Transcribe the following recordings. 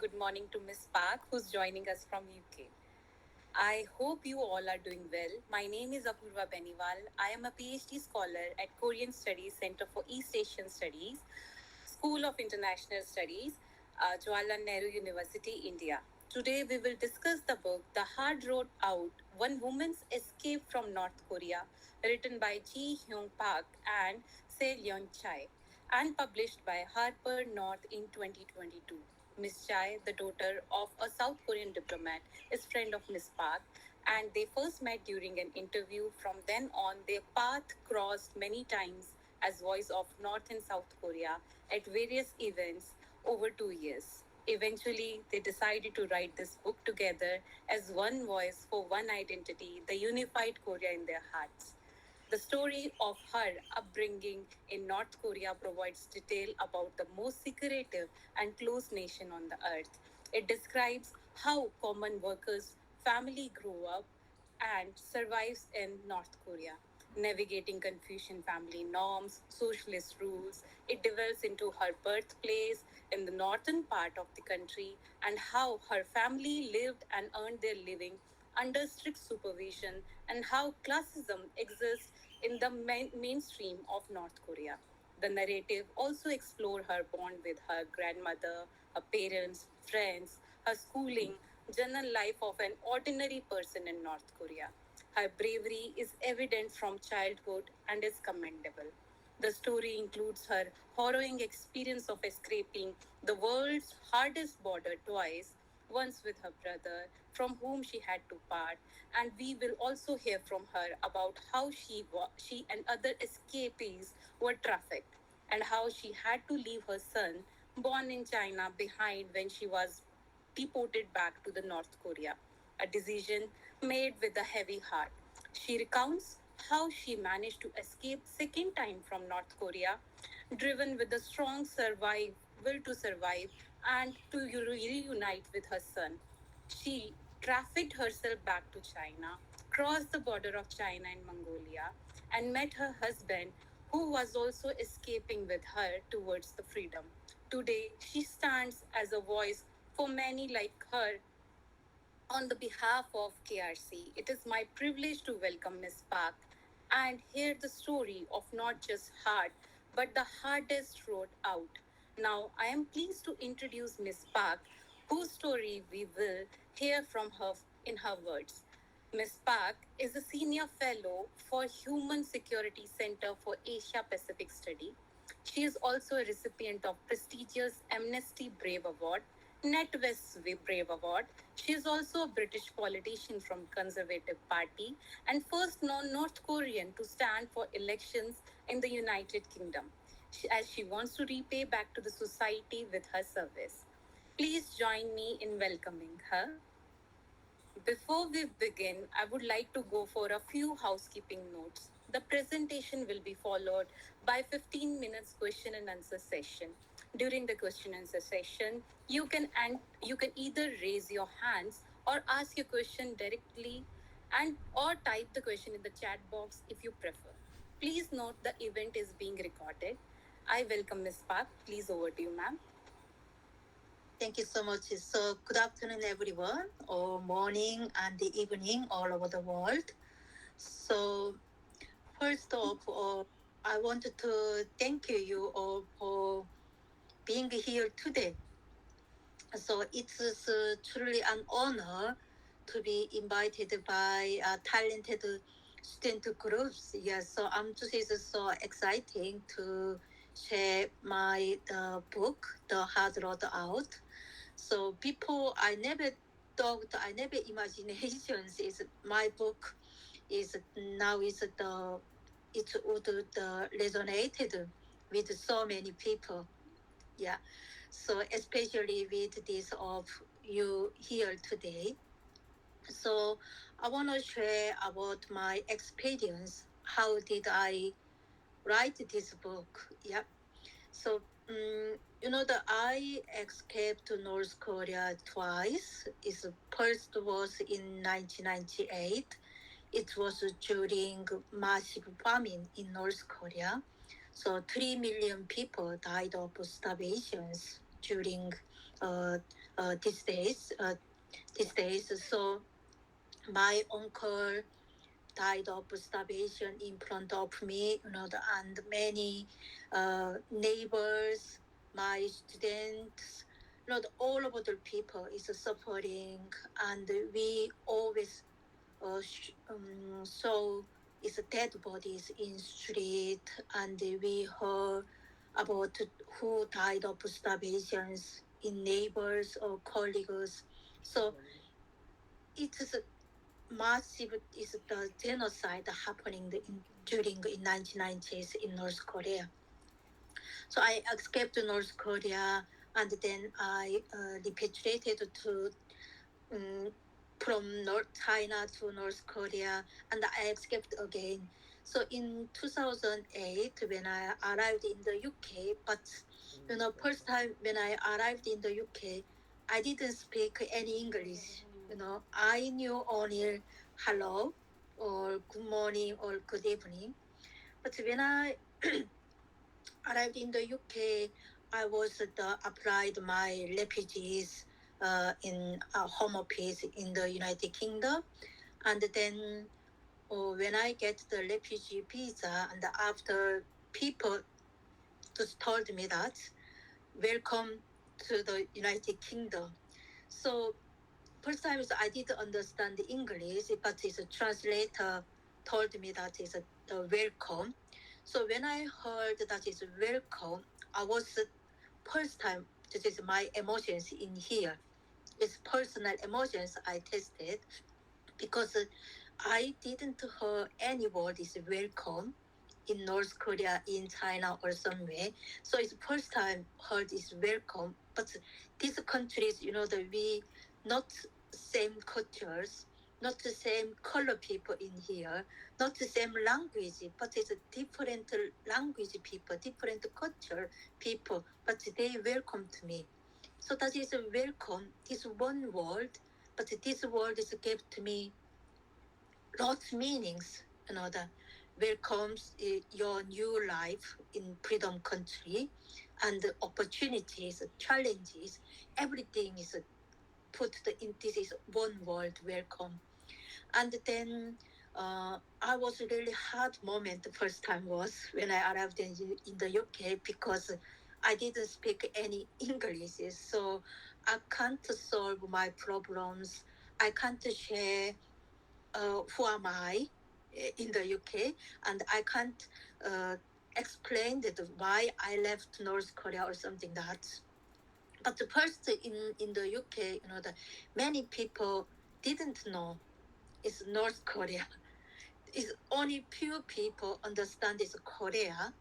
good morning to Miss Park, who's joining us from UK. I hope you all are doing well. My name is Apurva Beniwal. I am a PhD scholar at Korean Studies Center for East Asian Studies, School of International Studies, Jawaharlal Nehru University, India. Today we will discuss the book The Hard Road Out: One Woman's Escape from North Korea, written by Ji Hyung Park and Se Leon Chai, and published by Harper North in 2022. Miss Chai, the daughter of a South Korean diplomat, is friend of Miss Park, and they first met during an interview. From then on, their path crossed many times as voice of North and South Korea at various events over 2 years. Eventually, they decided to write this book together as one voice for one identity, the unified Korea in their hearts. The story of her upbringing in North Korea provides detail about the most secretive and close nation on the earth. It describes how common workers' family grew up and survives in North Korea. Navigating Confucian family norms, socialist rules, it delves into her birthplace in the northern part of the country and how her family lived and earned their living under strict supervision, and how classism exists in the mainstream of North Korea. The narrative also explores her bond with her grandmother, her parents, friends, her schooling, general life of an ordinary person in North Korea. Her bravery is evident from childhood and is commendable. The story includes her harrowing experience of escaping the world's hardest border twice, once with her brother, from whom she had to part, and we will also hear from her about how she and other escapees were trafficked, and how she had to leave her son, born in China, behind when she was deported back to the North Korea, a decision made with a heavy heart. She recounts how she managed to escape second time from North Korea, driven with a strong will to survive and to reunite with her son. She trafficked herself back to China, crossed the border of China and Mongolia, and met her husband, who was also escaping with her towards the freedom. Today, she stands as a voice for many like her. On the behalf of KRC, it is my privilege to welcome Ms. Park and hear the story of not just hard, but the hardest road out. Now, I am pleased to introduce Ms. Park, whose story we will hear from her in her words. Ms. Park is a senior fellow for Human Security Center for Asia Pacific Study. She is also a recipient of prestigious Amnesty Brave Award, NetWest Brave Award. She is also a British politician from Conservative Party and first known North Korean to stand for elections in the United Kingdom, as she wants to repay back to the society with her service. Please join me in welcoming her. Before we begin, I would like to go for a few housekeeping notes. The presentation will be followed by 15 minutes question and answer session. During the question and answer session, you can either raise your hands or ask your question directly and or type the question in the chat box if you prefer. Please note the event is being recorded. I welcome Ms. Park. Please over to you, ma'am. Thank you so much. So, good afternoon, everyone, or morning and the evening all over the world. So, first off, I wanted to thank you all for being here today. So, it's truly an honor to be invited by talented student groups. Yes, so I'm just it's so exciting to share my book, The Hard Road Out. So before I never imaginations is my book is now is the it would resonated with so many people. Yeah. So especially with this of you here today. So I want to share about my experience. How did I write this book? Yeah. So, that I escaped to North Korea twice. Is first was in 1998. It was during massive famine in North Korea. So 3 million people died of starvations during these days. So my uncle died of starvation in front of me, and many neighbors, my students, all of the people is suffering, and we always saw is dead bodies in street, and we heard about who died of starvations in neighbors or colleagues. So it is massive is the genocide happening during in 1990s in North Korea. So I escaped to North Korea, and then I repatriated to um, from North China to North Korea, and I escaped again. So in 2008, when I arrived in the UK, but first time when I arrived in the UK, I didn't speak any English. I knew only hello or good morning or good evening. But when I arrived in the UK, I was applied my refugees in a home office in the United Kingdom, and then when I get the refugee visa, and after people just told me that welcome to the United Kingdom. So first time I didn't understand English, but his translator told me that is a welcome. So when I heard that is welcome, I was first time this is my emotions in here. It's personal emotions I tested because I didn't hear any word is welcome in North Korea, in China or somewhere. So it's first time heard is welcome. But these countries, the we not same cultures, not the same color people in here, not the same language, but it's a different language people, different culture people, but they welcome to me. So that is a welcome, this one word, but this word is gave to me lots meanings. The welcomes your new life in freedom country, and the opportunities, challenges, everything is put in this is one word welcome. And then I was really hard moment the first time was when I arrived in the UK because I didn't speak any English, so I can't solve my problems. I can't share who am I in the UK, and I can't uh, explain that why I left North Korea or something that. But the first in the UK, the many people didn't know it's North Korea. It's only few people understand it's Korea,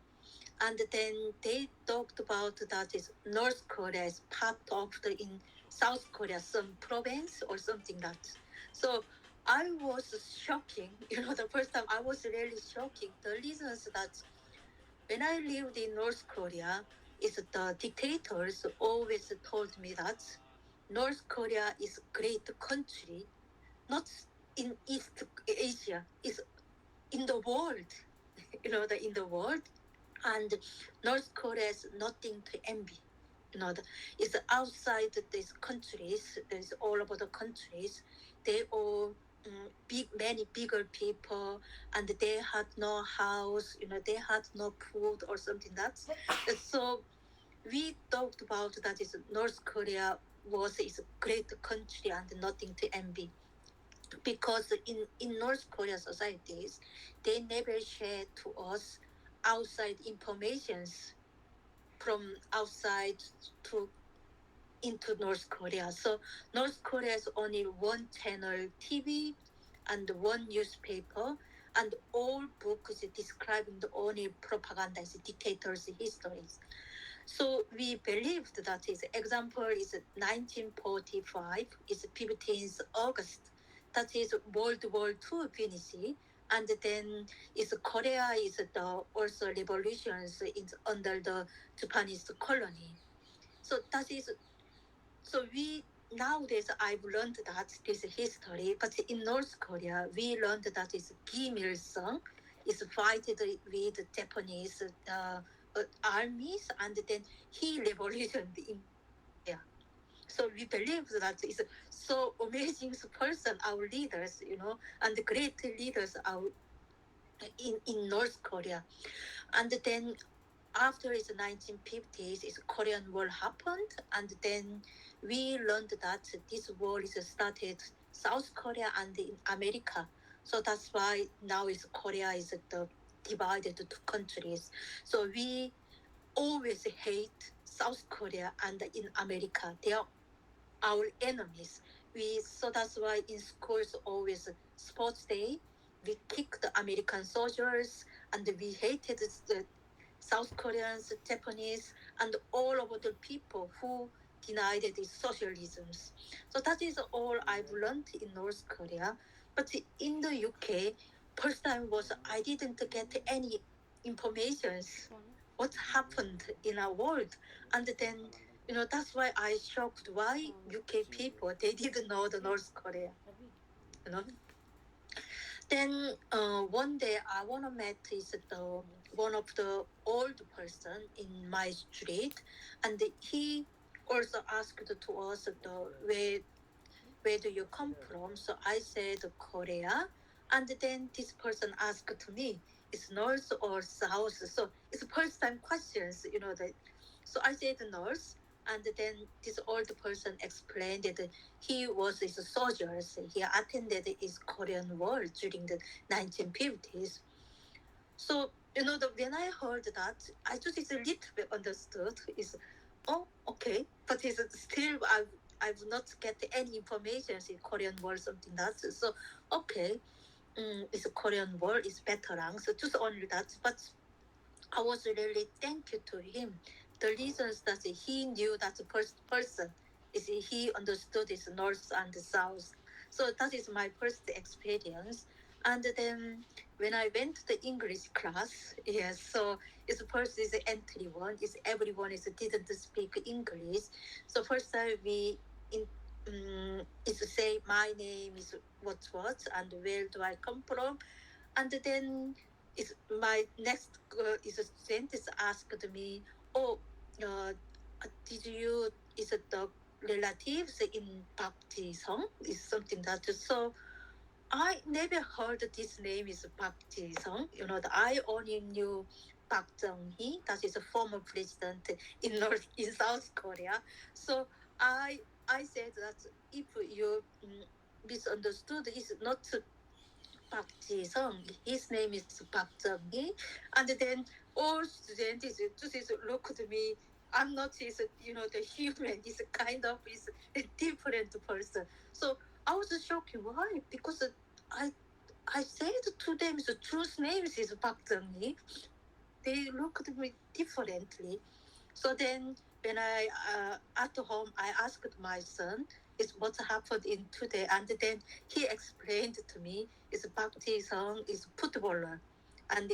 and then they talked about that is North Korea is part of the in South Korea some province or something that. So I was shocking. The first time I was really shocking. The reasons that when I lived in North Korea, is the dictators always told me that North Korea is great country, not in East Asia, is in the world. In the world, and North Korea is nothing to envy. It's outside these countries. There's all over the countries. They all many bigger people, and they had no house. They had no food or something. That's so. We talked about that is North Korea was is a great country and nothing to envy because in North Korea societies, they never share to us outside informations from outside to into North Korea. So North Korea is only one channel TV and one newspaper, and all books describing the only propaganda is dictators' histories. So we believed that his example is 1945, is 15th August. That is World War II finish. And then is Korea is the also revolutions in, under the Japanese colony. So that is so we nowadays I've learned that this history, but in North Korea we learned that is Kim Il Sung is fighted with Japanese armies, and then he revolutioned in Korea. So we believe that it's so amazing person, our leaders, and the great leaders are in North Korea. And then after it's 1950s, it's Korean War happened, and then we learned that this war is started South Korea and in America. So that's why now is Korea is the divided to countries. So we always hate South Korea and in America. They are our enemies. So that's why in schools always sports day, we kick the American soldiers and we hated the South Koreans, Japanese, and all of the people who denied the socialisms. So that is all I've learned in North Korea. But in the UK, first time was I didn't get any information what happened in our world, and then that's why I shocked why UK people they didn't know the North Korea. You know. Then one day I wanna meet is the one of the old person in my street, and he also asked to us where do you come from? So I said Korea, and then this person asked me, is north or south? So it's first time questions, that. So I said north, and then this old person explained that he was a soldier. So he attended his Korean War during the 1950s. So when I heard that, I just it's a little bit understood. Is oh okay, but it's still I've not get any information in Korean War something that so okay. It's a Korean War is veteran, so just only that. But I was really thankful to him. The reasons that he knew that the first person is he understood his north and south. So that is my first experience. And then when I went to the English class, yes, so it's first is entry one, is everyone is didn't speak English. So first time we in is say my name is what and where do I come from, and then is my next is a student is asked me, oh, did you is it the relatives in Park Ji-sung? Is something that so I never heard this name is Park Ji-sung. I only knew Park Chung-hee, that is a former president in South Korea. So I I said that if you misunderstood, it's not Park Ji-sung. His name is Park Jung-hee. And then all students just look at me. I'm not the human is kind of is a different person. So I was shocked. Why? Because I said to them the truth name is Park Jung-hee. They looked at me differently. So then when I at home, I asked my son, is what happened in today, and then he explained to me, is Park Ji-sung is footballer, and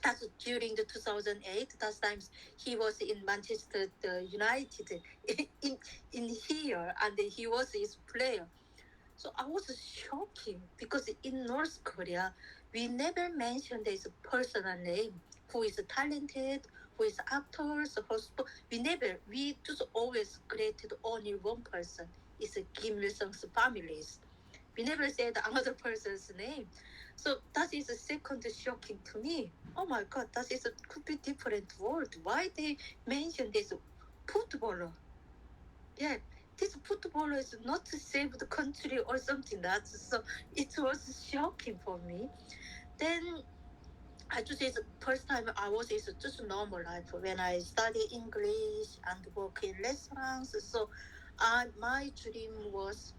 that's during the 2008. That times he was in Manchester United in here, and he was his player. So I was shocking because in North Korea, we never mentioned his personal name, who is talented, who is actors, we just always created only one person, is Kim Il-sung's families. We never said another person's name. So that is the second shocking to me. Oh my God, that is a could be different word. Why they mention this footballer? Yeah, this footballer is not to save the country or something. That's so. It was shocking for me. Then I just is first time I was is just normal life when I study English and work in restaurants. So, my dream was.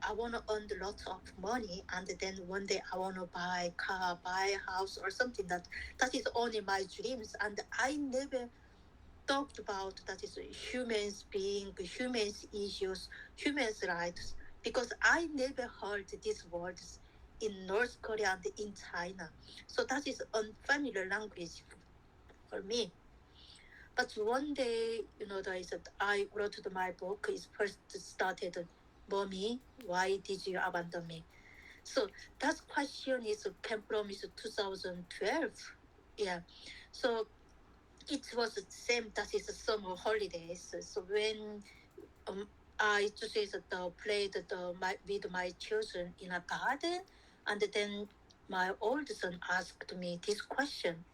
I want to earn a lot of money, and then one day I want to buy a car, buy a house, or something that is only my dreams. And I never talked about that is humans being humans issues, humans rights, because I never heard these words in North Korea and in China. So that is unfamiliar language for me. But one day, that I wrote my book is first started, Mommy, why did you abandon me? So that question is came from is 2012. Yeah. So it was the same that is summer holidays. So when um, I just is the played with my children in a garden, and then my old son asked me this question.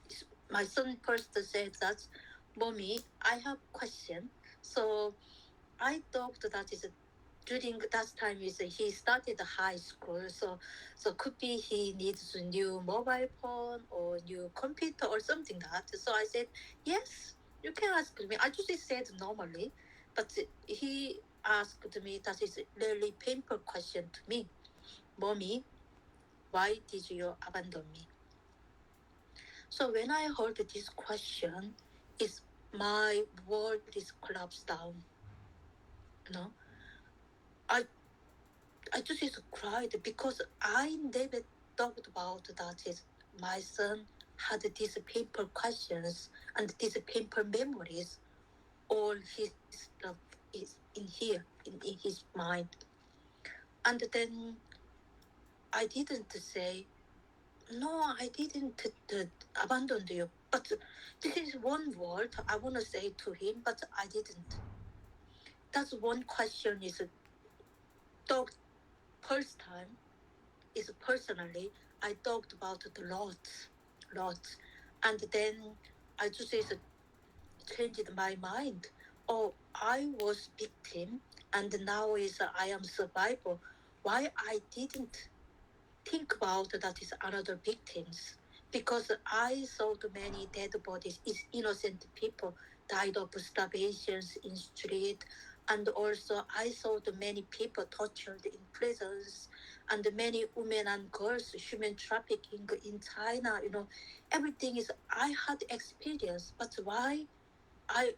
My son first said that, "Mommy, I have question." So I thought that is during that time is he started high school, so could be he needs a new mobile phone or new computer or something that. So I said yes, you can ask me. I just said normally, but he asked me that is really painful question to me. Mommy, why did you abandon me? So when I heard this question, is my world is collapsed down. You know, I I just cried because I never thought about that is my son had these painful questions and these painful memories. All his stuff is in here, in his mind. And then I didn't say, no, I didn't abandon you. But this is one word I want to say to him, but I didn't. That's one question is talked first time is personally I talked about it lots, and then I just is changed my mind. Oh, I was victim, and now is I am survivor. Why I didn't think about that is another victims? Because I saw the many dead bodies, is innocent people died of starvations in street, and also I saw the many people tortured in prisons, and many women and girls human trafficking in China. Everything is I had experience, but why I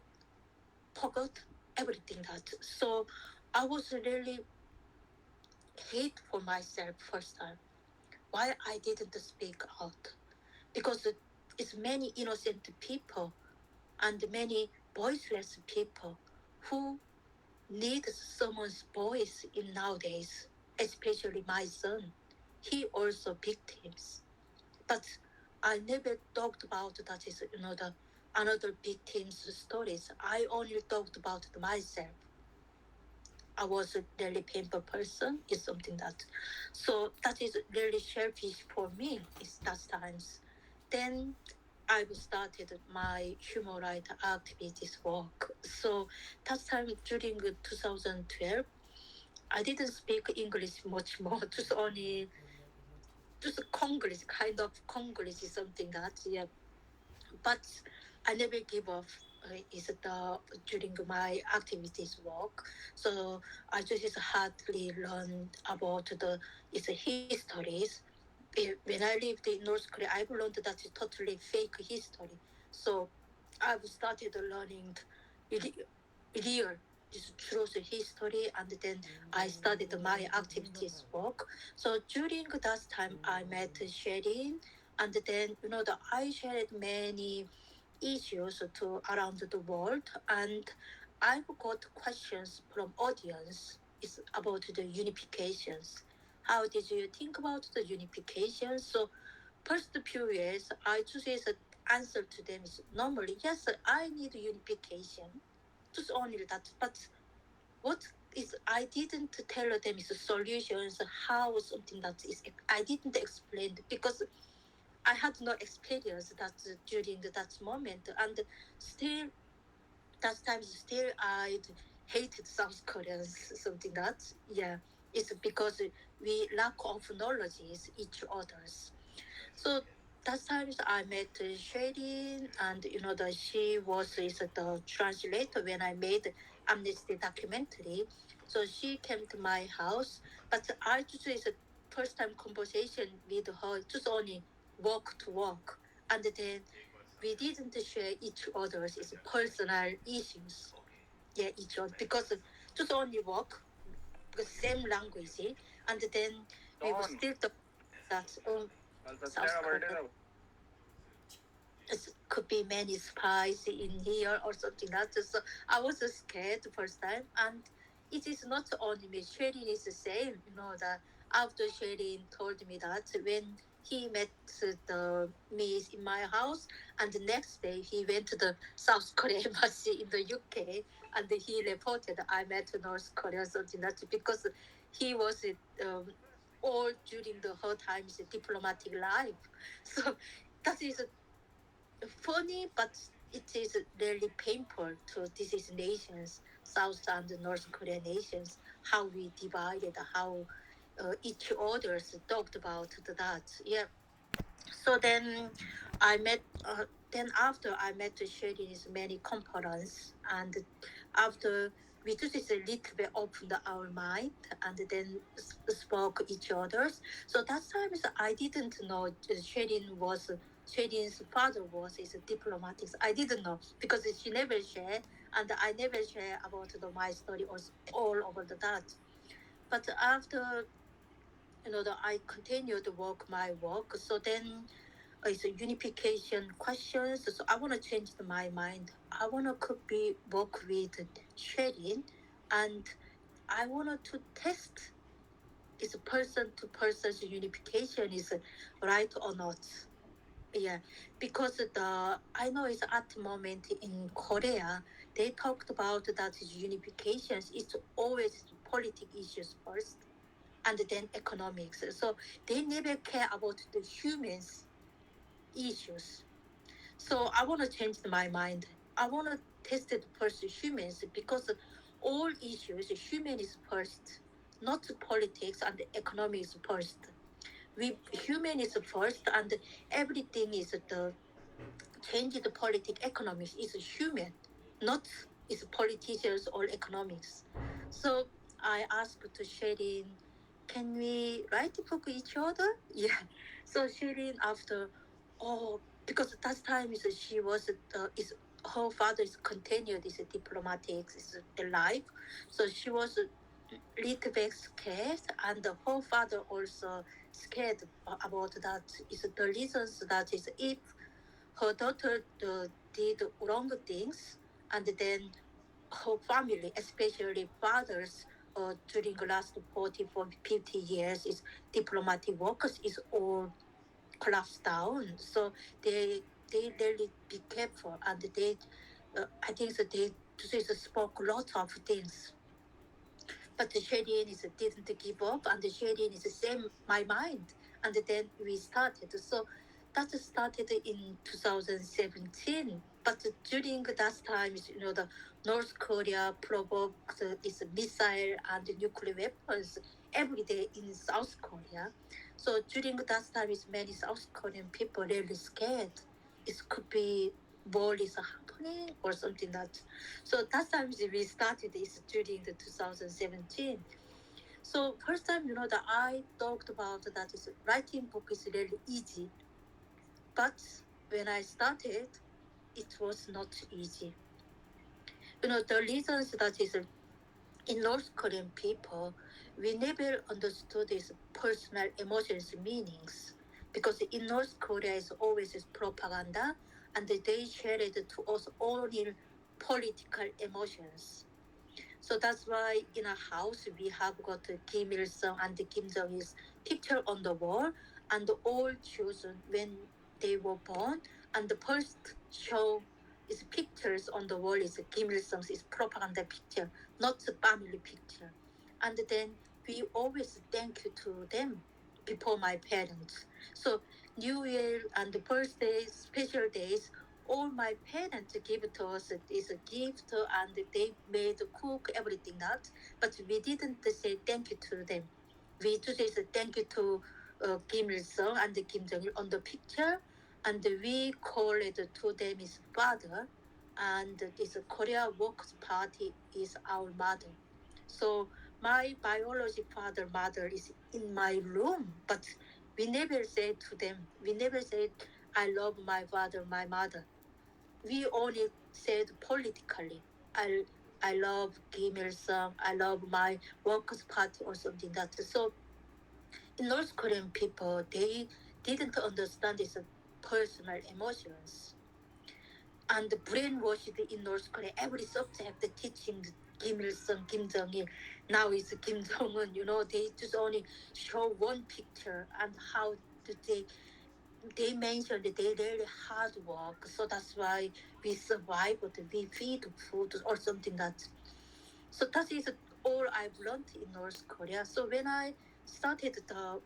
forgot everything that. So I was really hate for myself first time. Why I didn't speak out? Because it's many innocent people and many voiceless people who need someone's voice in nowadays, especially my son. He also victims. But I never talked about that is the another victims stories. I only talked about myself. I was a really painful person is something that so that is really selfish for me is that times. Then I started my human rights activities work. So that time during 2012, I didn't speak English much more, just only just Congress, kind of Congress is something that, yeah. But I never give up. Is the during my activities work, so I just hardly learned about the its histories. When I lived in North Korea, I've learned that it's totally fake history. So I've started learning re- real this truth history, and then I started my activities work. So during that time, I met Sherin, and then I shared many issues to around the world, and I've got questions from audience. It's about the unifications. How did you think about the unification? So first few years, I just as an answer to them is normally yes, I need unification, just only that. But what is I didn't tell them is solutions how something that is I didn't explain because I had no experience that during that moment, and still that time still I hated South Koreans something that yeah it's because we lack of knowledge is each others. So that times I met Sherin, and that she was is the translator when I made Amnesty documentary. So she came to my house, but I just is a first time conversation with her, just only walk to walk, and then we didn't share each other's is personal issues. Yeah, each other because just only walk because same language, and then we were still talk that South Korea it could be many spies in here or something like that. So I was scared the first time, and it is not only me. Sherin is the same. That after Sherin told me that when he met me in my house, and the next day he went to the South Korea embassy in the UK, and he reported I met North Korea, something that because he was um, all during the whole time's diplomatic life. So that is funny, but it is really painful to these nations, South and North Korean nations, how we divided, how each others talked about that. Yeah. So then I met. Then after I met Sheridan's many conference, and after we just a little bit opened our mind, and then spoke each others. So that time I didn't know Sheridan's father was is a diplomat. I didn't know because she never shared, and I never share about my story or all over that. But after I continued to work my work. So then it's a unification questions. So I want to change my mind. I want to could be work with sharing, and I want to test is person to person unification is right or not. Yeah, because the I know it's at the moment in Korea they talked about that unifications. It's always politic issues first, and then economics. So they never care about the humans issues. So I want to change my mind. I want to test it first humans because all issues human is first, not politics and economics first. We human is first, and everything is the change the politic economics is human, not is politicians or economics. So I asked to Sherin, can we write for each other? Yeah. So Sherin after, oh, because that time is she was is her father is continued is diplomatic is the life, so she was a little bit scared, and her father also scared about that. Is the reasons that is if her daughter did wrong things, and then her family, especially fathers, during the last 40 for 50 years, is diplomatic workers is all collapsed down. So they really be careful, and they, I think that they just spoke a lot of things. But the Sherian is didn't give up, and the Sherian is the same my mind, and then we started. So that started in 2017. But during that time, the North Korea provoked this missile and nuclear weapons every day in South Korea. So during that time, is many South Korean people really scared. It could be war is happening or something that. So that time we started this during the 2017. So first time, that I talked about that is writing book is really easy. But when I started, it was not easy. The reasons that is in North Korean people, we never understood these personal emotions meanings because in North Korea is always is propaganda, and they share it to us only political emotions. So that's why in a house we have got Kim Il Sung and Kim Jong Il's picture on the wall, and all children when they were born, and the first show is pictures on the wall is Kim Il Sung's is propaganda picture, not the family picture. And then we always thank you to them before my parents. So New Year and birthdays, special days, all my parents give to us is a gift, and they made cook everything that, but we didn't say thank you to them. We just say thank you to Kim Il Sung and Kim Jong Il on the picture, and we call it to them is father, and this Korea Workers Party is our mother. So my biology father mother is in my room, but we never said to them. We never said I love my father, my mother. We only said politically, I I love Kim Il Sung, I love my Workers' Party or something that. So in North Korean people, they didn't understand these personal emotions, and brainwashed in North Korea. Every subject teaching Kim Il Sung, Kim Jong Il. Now it's Kim Jong Un. They just only show one picture and how they they mentioned they really hard work, so that's why we survived. We feed food or something that. So that is all I've learned in North Korea. So when I started the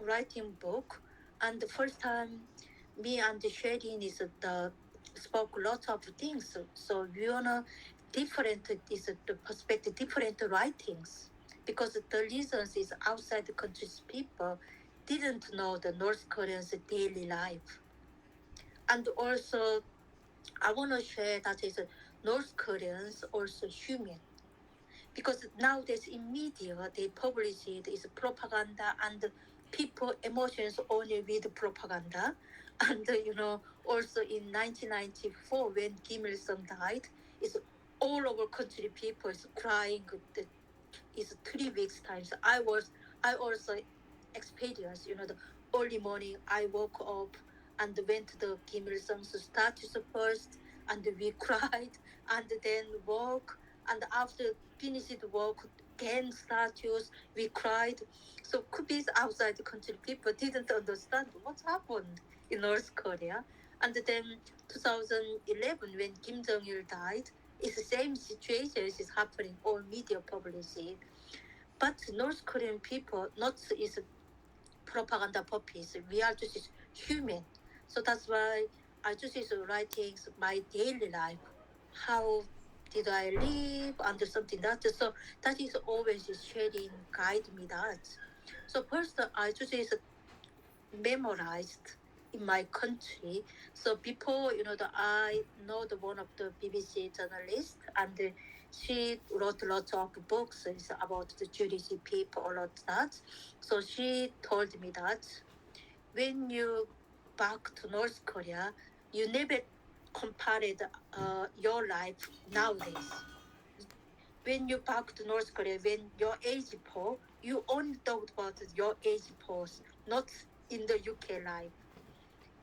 writing book, and the first time me and Sherin is the spoke lots of things. So we wanna different is the perspective, different writings, because the reasons is outside the country's people didn't know the North Koreans' daily life, and also I wanna share that is North Koreans also human, because nowadays in media they publish it is propaganda and people emotions only with propaganda. And also in 1994 when Kim Il Sung died, is all over country people is crying. Is 3 weeks times. I also experienced, the early morning I woke up and went to the Kim Il Sung's statue first, and we cried, and then walk, and after finished walk, again statues, we cried. So Kubis outside the country people didn't understand what happened in North Korea. And then 2011 when Kim Jong Il died, it's the same situation is happening. All media publish it, but North Korean people not is propaganda puppies. We are just human. So that's why I just is writing my daily life. How did I live under something that, so that is always sharing guide me that. So first I just is memorized in my country. So before, I know the one of the BBC journalist, and she wrote lots of books about the Jewish people, all of that. So she told me that when you back to North Korea, you never compared your life nowadays. When you back to North Korea, when your age poor, you only thought about your age post, not in the UK life.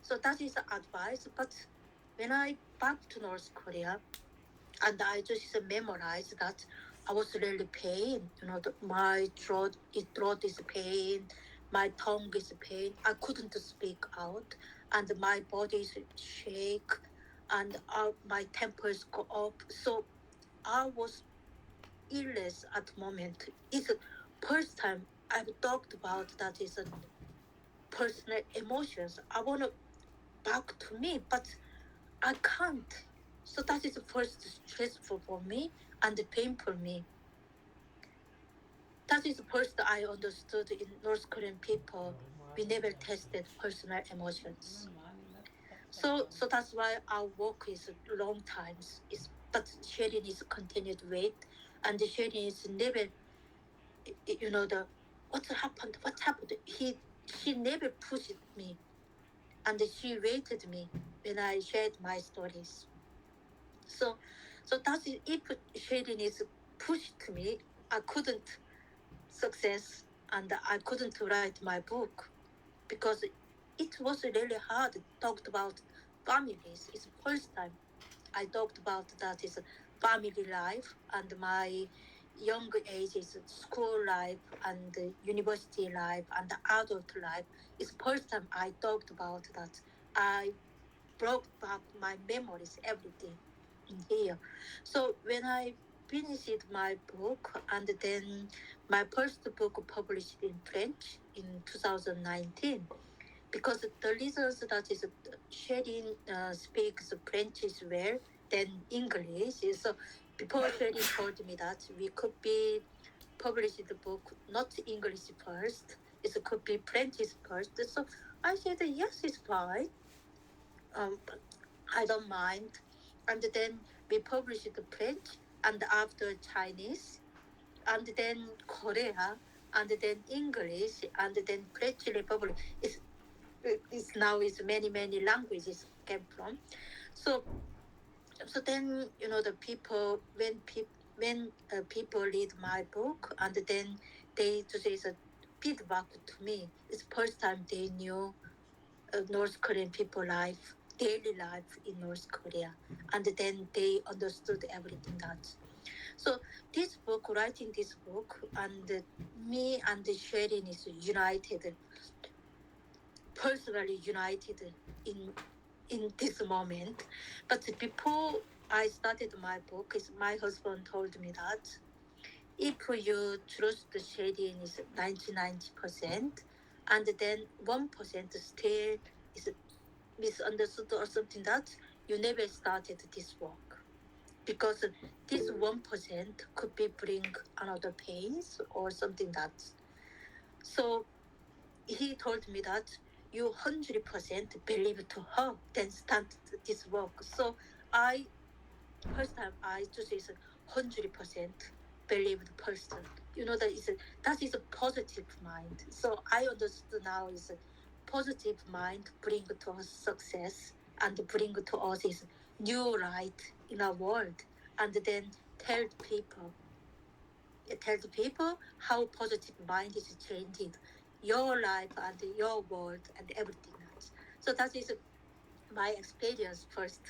So that is the advice. But when I back to North Korea, and I just memorized that I was really pain. My throat is pain, my tongue is pain. I couldn't speak out, and my body is shake, and my tempers go up. So I was illness at the moment. It's the first time I've talked about that is a personal emotions. I want to back to me, but I can't. So that is the first stressful for me and the pain for me. That is the first I understood in North Korean people. We never tested personal emotions. So that's why our work is long times. Is but sharing is continued wait, and the sharing is never. The what happened? What happened? She never pushed me, and she waited me when I shared my stories. So, so that's it. If sharing is pushed me, I couldn't success, and I couldn't write my book because it was really hard. Talked about families. It's the first time I talked about that is family life and my young age is school life and university life and adult life. It's the first time I talked about that. I brought back my memories, everything in here. So when I finished my book, and then my first book published in French in 2019, because the reasons that is Sherin speaks French as well than English. So before Sherin told me that we could be published the book not English first, it could be French first. So I said yes, it's fine. But I don't mind. And then we published the French, and after Chinese, and then Korea, and then English, and then French Republic. It's now is many languages came from. So then the people when people read my book, and then they just is a feedback to me. It's first time they knew North Korean people life, daily life in North Korea, and then they understood everything that. So this book, writing this book, and me and Sherin is united personally united in this moment. But before I started my book, is my husband told me that if you trust the shading is 99%, and then 1% still is misunderstood or something, that you never started this work, because this 1% could be bring another pains or something that. So he told me that you 100% believe to her, then start this work. So I first time I just is 100% believe the person. That is a positive mind. So I understood now is a positive mind bring to us success and bring to us is new light in our world, and then tell people how positive mind is changing your life and your world and everything else. So that is my experience first,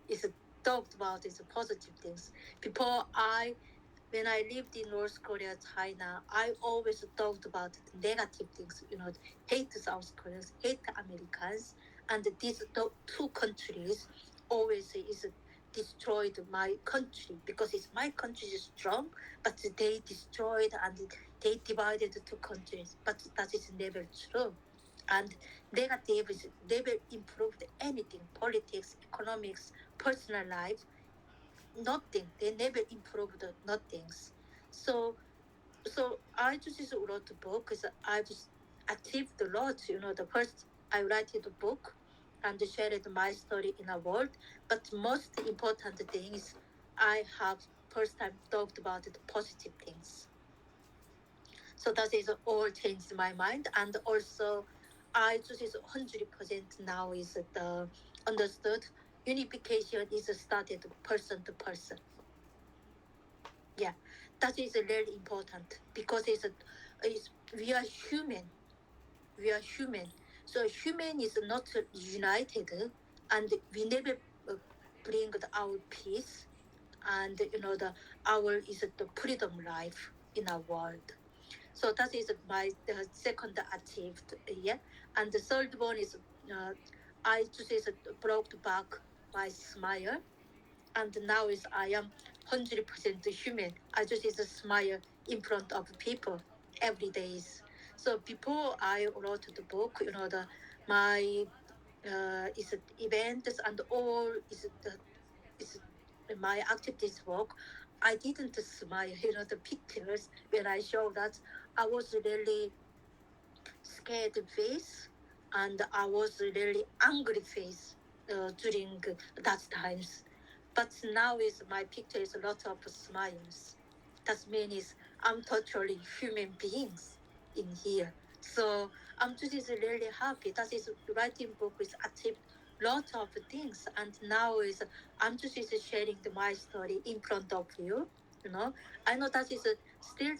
is talked about is positive things. Before when I lived in North Korea, China, I always talked about the negative things, hate South Koreans, hate Americans, and these two countries always is destroyed my country, because it's my country is strong, but they destroyed and they divided two countries. But that is never true. And negative is never improved anything, politics, economics, personal life, nothing. They never improved nothings. So I just wrote a book because I just achieved a lot. The first I write the book and shared my story in the world. But most important thing is I have first time talked about the positive things. So that is all changed my mind, and also I just is 100% now is the understood unification is started person to person. Yeah, that is really important, because it's we are human. We are human. So human is not united, and we never bring our peace, and the our is the freedom life in our world. So that is my second achieved, yeah. And the third one is I just is brought back my smile, and now is I am 100% human. I just is a smile in front of people every day. So before I wrote the book, my is events and all is my activities work. I didn't smile, the pictures when I show that I was really scared face, and I was really angry face during that times. But now is my picture is a lot of smiles. That means I'm totally human beings in here. So I'm just really happy. That is writing book is achieved lot of things, and now is I'm just is sharing my story in front of you. I know that is still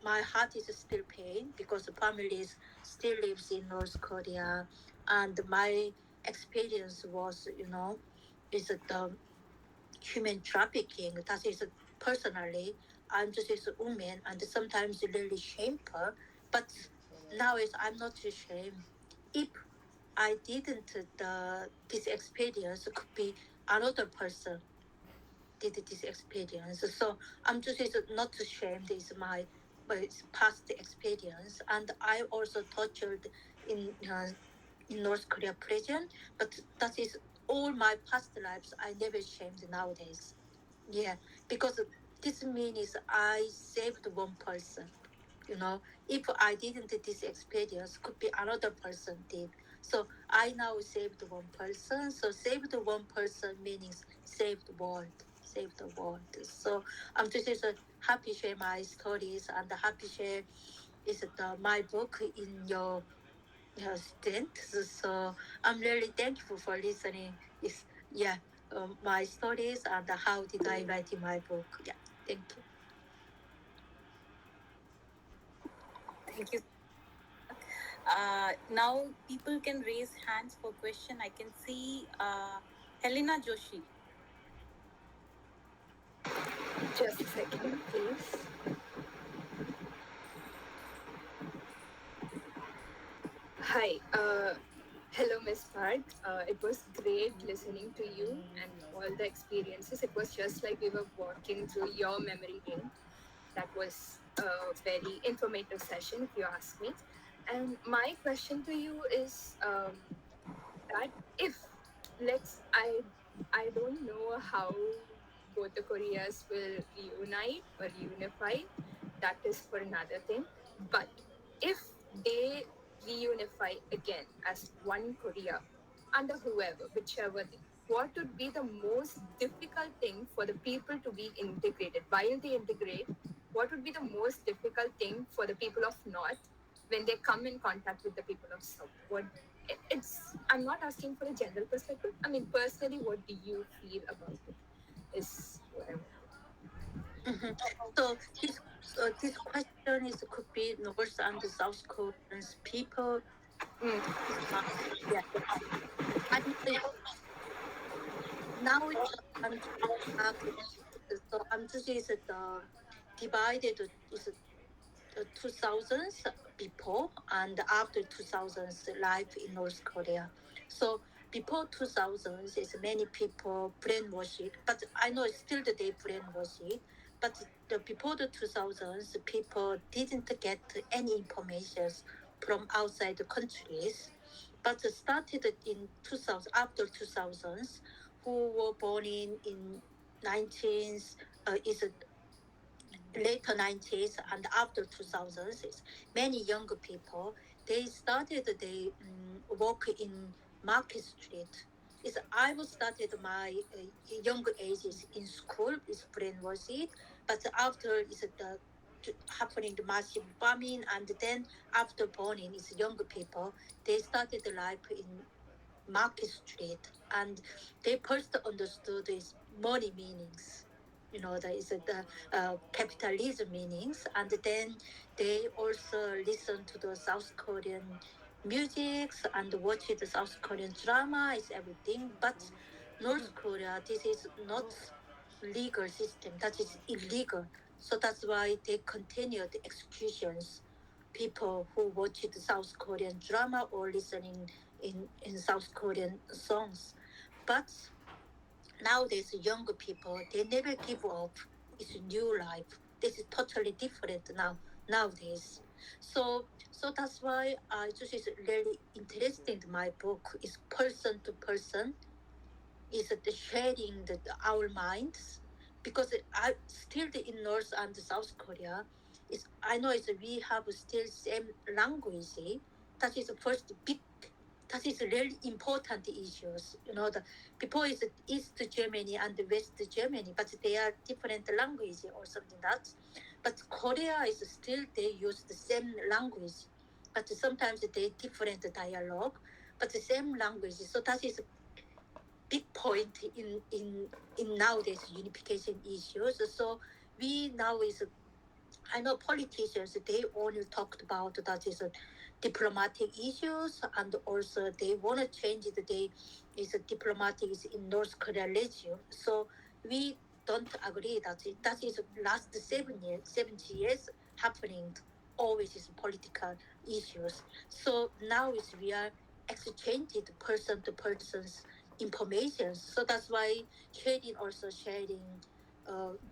my heart is still pain, because the families still lives in North Korea, and my experience was, is the human trafficking. That is personally, I'm just a woman, and sometimes really shameful. But now is I'm not ashamed. If I didn't this experience, could be another person did this experience. So I'm just is not ashamed. Is my past experience, and I also tortured in North Korea prison. But that is all my past lives. I never shamed nowadays. Yeah, because this means I saved one person. If I didn't do this experience, could be another person did. So I now saved one person. So saved one person means saved the world, save the world. So I'm just happy share my stories, and happy share is my book in your stint. So I'm really thankful for listening. Is yeah, my stories and how did I write in my book. Yeah, thank you. Thank you. Now people can raise hands for question. I can see Helena Joshi. Just a second, please. Hi. Hello, Miss Park. It was great listening to you and all the experiences. It was just like we were walking through your memory lane. That was a very informative session, if you ask me. And my question to you is that if I don't know how both the Koreas will reunite or unify. That is for another thing. But if they reunify again as one Korea under whoever, whichever thing, what would be the most difficult thing for the people to be integrated? While they integrate, what would be the most difficult thing for the people of North when they come in contact with the people of South? It's I'm not asking for a general perspective. I mean, personally, what do you feel about it? Is what I want. Mhm. So this question is could be North and South Koreans people. Mm, Yeah, I know now it's I'm market. So I'm just is the divided is the 2000s before and after 2000s life in North Korea. So before 2000s is many people brainwashed, but I know still the day brainwashed. But before the 2000s, people didn't get any information from outside the countries. But started in 2000 after 2000s, who were born in 19th is later 90s and after 2000s is many younger people they started they work in Market Street is I was started my younger ages in school is brainwashed but after is the happening the massive bombing and then after burning is younger people they started life in Market Street, and they first understood is money meanings. You know, there is the capitalism meanings, and then they also listen to the South Korean musics and watch the South Korean drama is everything. But North Korea, this is not legal system. That is illegal. So that's why they continue the executions people who watch the South Korean drama or listening in South Korean songs. But nowadays, younger people, they never give up. It's a new life. This is totally different now nowadays. So that's why I just is really interesting. My book is person to person is the sharing our minds because I still in North and South Korea is I know is we have still same language. That is the first big that is really important issues. You know the people is East Germany and West Germany, but they are different language or something that. But Korea is still they use the same language, but sometimes they different dialogue, but the same language. So that is big point in nowadays unification issues. So we now is I know politicians they only talked about that is diplomatic issues and also they want to change the day is diplomatic is in North Korea region. So we don't agree that is last 7 years 70 years happening always is political issues. So now is we are exchanging person to person's information. So that's why sharing also sharing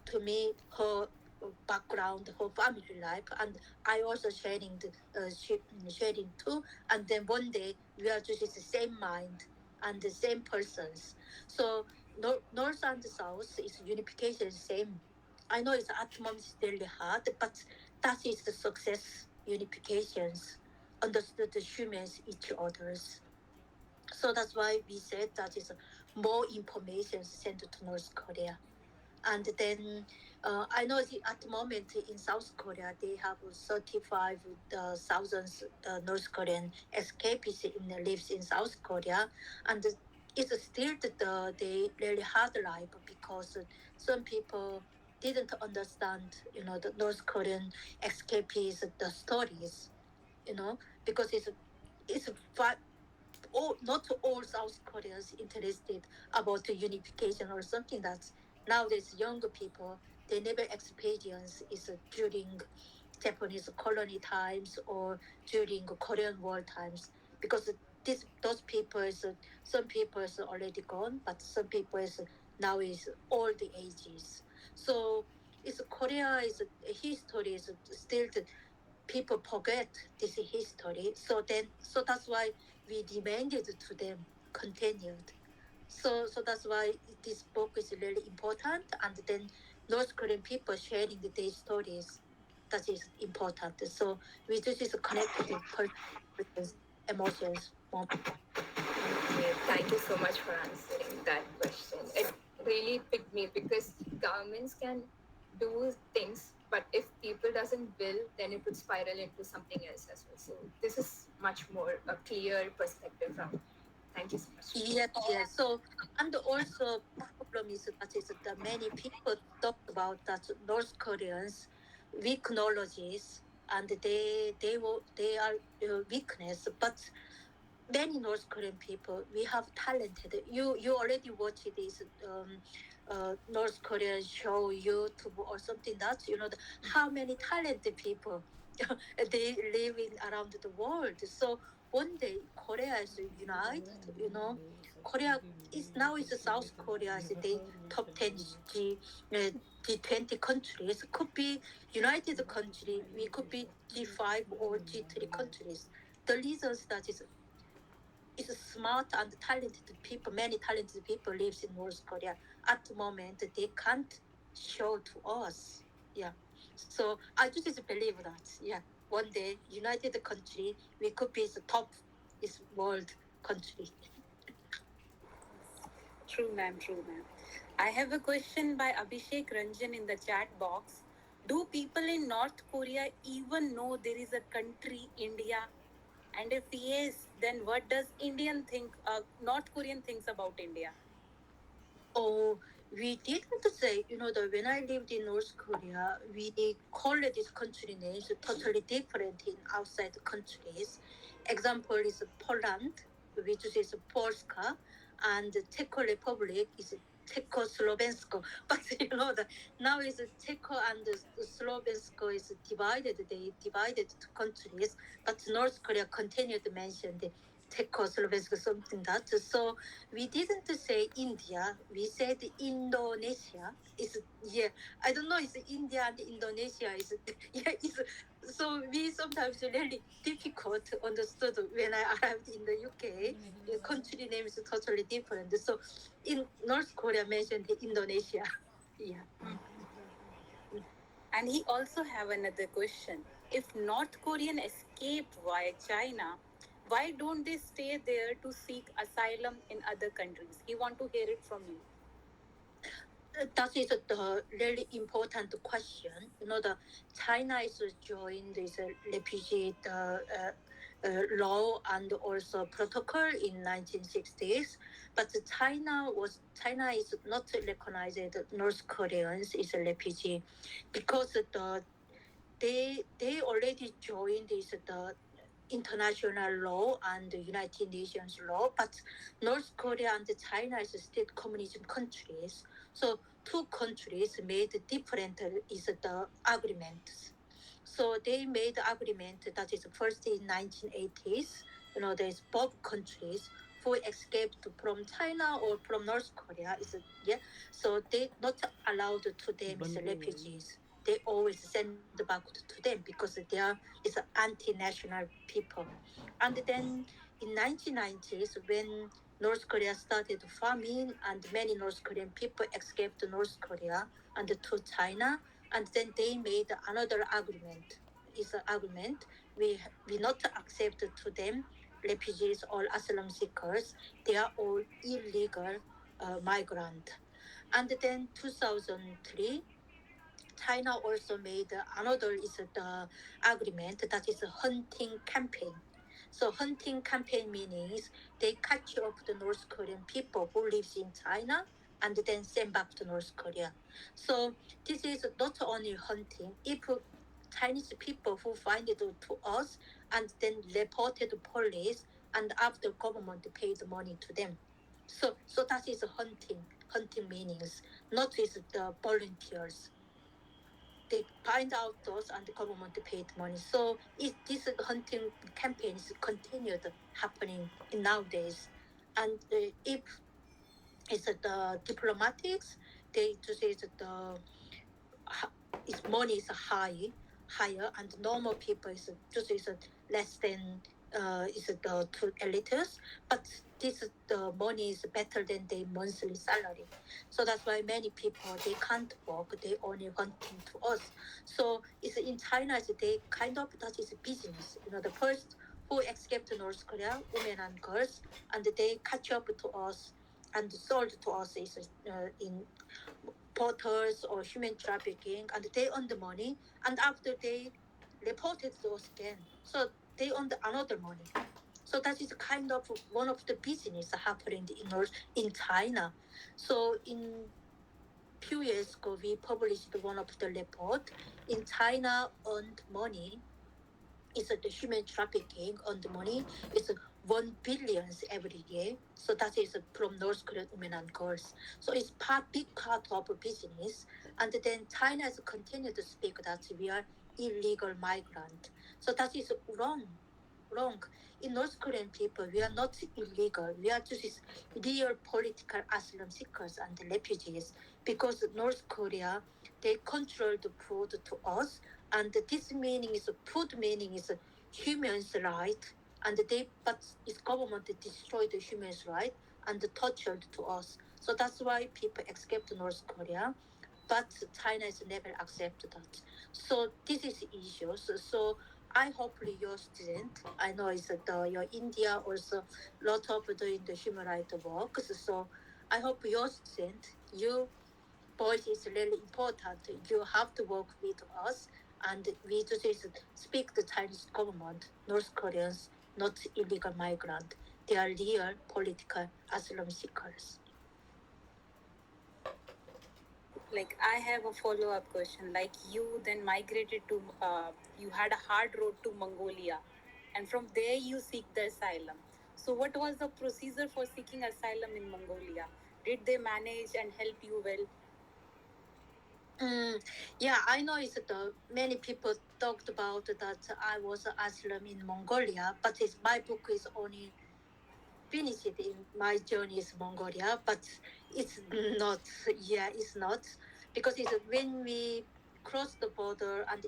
to me her background, her family life, and I also sharing too. And then one day we are just the same mind and the same persons. So North and South is unification same. I know it's at moments really hard, but that is the success unifications. Understood the humans each others. So that's why we said that is more information sent to North Korea. And then I know at the moment in South Korea they have 35,000 North Korean escapees in lives in South Korea, and it's still they really hard life because some people didn't understand the North Korean escapees the stories because it's all, not all South Koreans interested about the unification or something that nowadays younger people they never experience is during Japanese colony times or during Korean War times. because those people some people is already gone, but some people is now is all the ages. So it's Korea is history is still the people forget this history. So that's why we demanded to them continued. So that's why this book is really important. And then North Korean people sharing their stories, that is important. So we just is connected with emotions. Okay, thank you so much for answering that question. It really picked me because governments can do things, but if people doesn't will, then it would spiral into something else as well. So this is much more a clear perspective from. Thank you so much. Yes, yes. So, and also problem is that is that many people talk about that North Koreans weak knowledges, and they are weakness, but many North Korean people we have talented. You already watch this North Korean show YouTube or something that how many talented people they live in around the world. So one day Korea is united. Korea is now is South Korea is the top 10 G20 countries. Could be United country. We could be G5 or G3 countries. The reasons that is smart and talented people. Many talented people lives in North Korea. At the moment, they can't show to us. Yeah. So I just believe that. Yeah. One day, United country, we could be the top is world country. True, ma'am. True, ma'am. I have a question by Abhishek Ranjan in the chat box. Do people in North Korea even know there is a country, India? And if yes, then what does North Korean thinks about India? Oh, we didn't say, when I lived in North Korea, we call this country names totally different in outside countries. Example is Poland, which is Polska, and Czech Republic is Czechoslovensko. But now is Czech and Slovensko is divided. They divided to countries, but North Korea continued to mention the Czechoslovensko something that. So we didn't say India. We said Indonesia. Is yeah. I don't know. It's India and Indonesia. Is yeah. It's so we sometimes really difficult to understood when I arrived in the UK. The country name is totally different. So in North Korea mentioned Indonesia. Yeah. And he also have another question. If North Korean escaped via China, why don't they stay there to seek asylum in other countries? He want to hear it from you. That is the really important question. The China is joined this refugee law and also protocol in 1960s, but China is not recognized North Koreans is a refugee because they already joined this the international law and the United Nations law, but North Korea and China is still communism countries. So two countries made different is the agreements. So they made agreement that is first in 1980s. There's both countries who escaped from China or from North Korea is yeah. So they not allowed to them as refugees. They always send back to them because they are is anti-national people. And then in 1990s, when North Korea started farming and many North Korean people escaped North Korea and to China, and then they made another agreement. Is an agreement we not accept to them refugees or asylum seekers. They are all illegal migrant. And then 2003 China also made another is the agreement that is a hunting campaign. So hunting campaign means they catch up the North Korean people who lives in China and then send back to North Korea. So this is not only hunting. If Chinese people who find it to us and then reported to police and after government paid money to them. So that is hunting meanings, not is the volunteers. they find out those and the government paid money. So this hunting campaign is continued happening in nowadays. And if it's the diplomatics, they just say that ha- its money is higher, and normal people is just is less than is the two elites, but this the money is better than their monthly salary, so that's why many people they can't work, they only hunting to us. So it's in China, they kind of that is business, the first who escaped North Korea, women and girls, and they catch up to us and sold to us is in portals or human trafficking, and they earn the money, and after they reported those again, so they earned another money. So that is kind of one of the business happening in China. So in few years ago, we published one of the report in China earned money is the human trafficking on the money is 1 billion every year. So that is from North Korean women and girls. So it's big part of business. And then China has continued to speak that we are illegal migrant. So that is wrong. Wrong. In North Korean people, we are not illegal. We are just real political asylum seekers and refugees because North Korea they control the food to us, and this meaning is food meaning is humans right, and they but its government destroyed the humans right and tortured to us. So that's why people escaped North Korea, but China has never accepted that. So this is issues. So I hopefully your student, I know it's your India also lot of doing the human rights works. So I hope your student, you voice is really important. You have to work with us, and we just speak the Chinese government. North Koreans, not illegal migrant. They are real political asylum seekers. Like, I have a follow up question. Like, you then migrated to, you had a hard road to Mongolia, and from there you seek the asylum. So, what was the procedure for seeking asylum in Mongolia? Did they manage and help you well? Mm, yeah, I know it's many people talked about that I was asylum in Mongolia, but my book is only finished in my journey is Mongolia, but it's not. Yeah, it's not because it's when we crossed the border and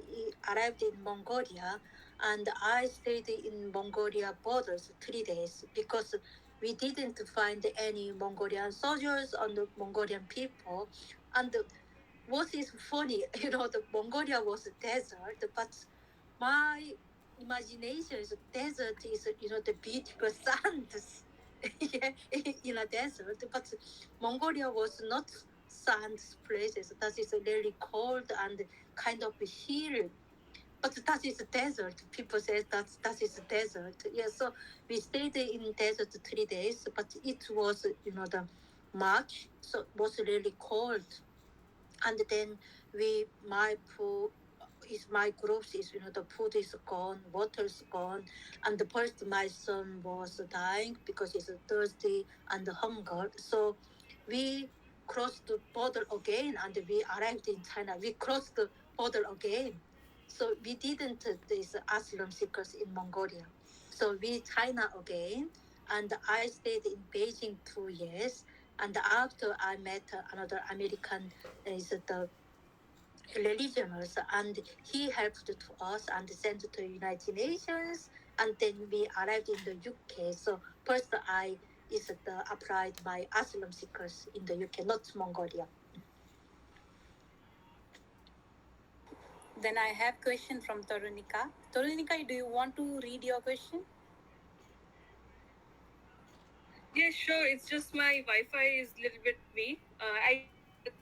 arrived in Mongolia, and I stayed in Mongolia borders 3 days because we didn't find any Mongolian soldiers or the Mongolian people, and what is funny, the Mongolia was a desert, but my imagination is desert is the beautiful sands yeah, in a desert, but Mongolia was not sand places. That is really cold and kind of hill. But that is a desert. People say that is a desert. Yeah, so we stayed in desert 3 days, but it was the March, so it was really cold. And then my pool is my groups is the food is gone, water is gone, and the first my son was dying because he's thirsty and hunger. So we crossed the border again, and we arrived in China. We crossed the border again, so we didn't these asylum seekers in Mongolia. So we China again, and I stayed in Beijing 2 years. And after I met another American, is the religioners, and he helped to us and sent to United Nations, and then we arrived in the UK. So first I is applied my asylum seekers in the UK, not Mongolia. Then I have question from Tarunika. Tarunika, do you want to read your question? Yeah, sure. It's just my Wi-Fi is a little bit weak. I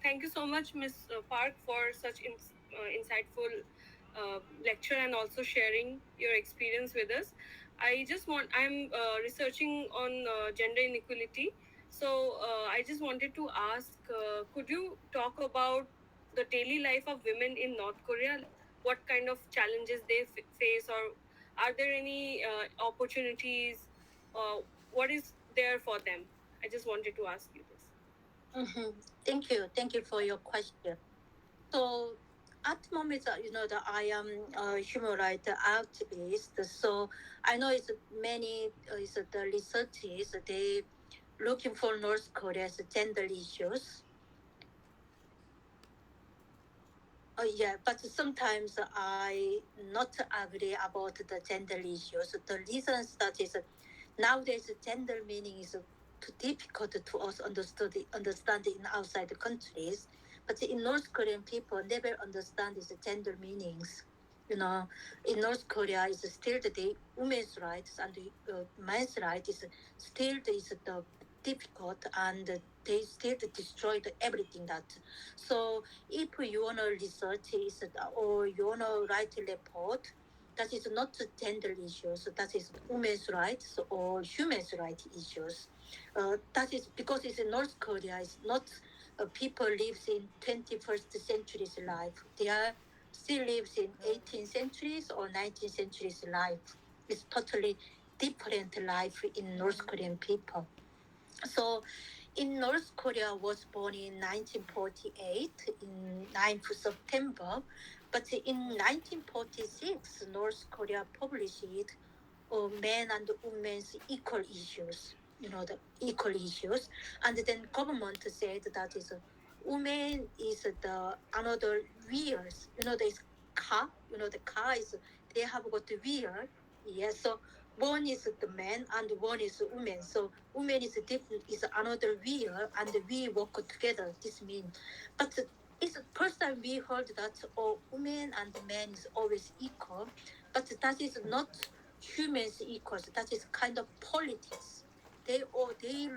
thank you so much, Miss Park, for such insightful lecture and also sharing your experience with us. I'm researching on gender inequality. So I just wanted to ask, could you talk about the daily life of women in North Korea? What kind of challenges they face, or are there any opportunities? What is there for them? I just wanted to ask you this. Thank you for your question. So at the moment, that I am a human rights activist, so I know it's many is the researchers they looking for North Korea's gender issues. Yeah, but sometimes I not agree about the gender issues. The reasons that is nowadays gender meaning is too difficult to us understand in outside countries. But in North Korean people never understand these gender meanings. You know, in North Korea is still the women's rights and the men's rights is still is the difficult and they still destroyed everything that. So if you wanna research is or you wanna write a report, that is not gender issues, that is women's rights or human's rights issues. That is because it's in North Korea, it's not people lives in 21st century's life. They are still lives in 18th centuries or 19th century's life. It's totally different life in North Korean people. So in North Korea was born in 1948 in 9th September, but in 1946 North Korea published men and women's equal issues, the equal issues, and then government said that is women is the another wheels, this car, the car is they have got the wheel, yes, so one is the man and one is woman. So woman is different is another wheel and we work together. This means, but it's the first time we heard that women and men is always equal, but that is not humans equals. That is kind of politics. Their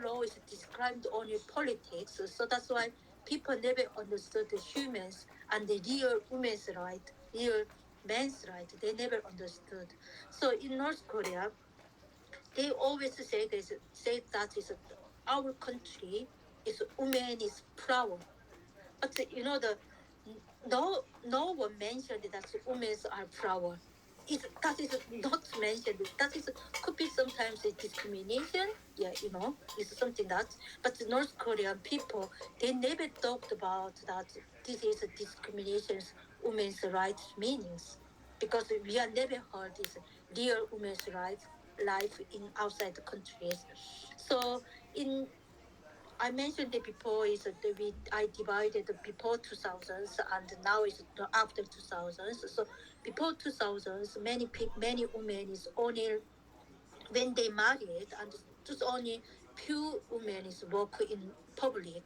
law is described only politics. So that's why people never understood the humans and the real women's right, real men's right. They never understood. So in North Korea, they always say that is our country is women is flower. But the no one mentioned that women are flower. That is not mentioned. That is could be sometimes a discrimination. Yeah, it's something that. But the North Korean people they never talked about that. This is a discrimination's women's rights meanings because we have never heard this real women's rights life in outside the countries. So in I mentioned it before is that I divided the before 2000s and now is the after 2000s. So before 2000s, many women is only when they married and just only few women is work in public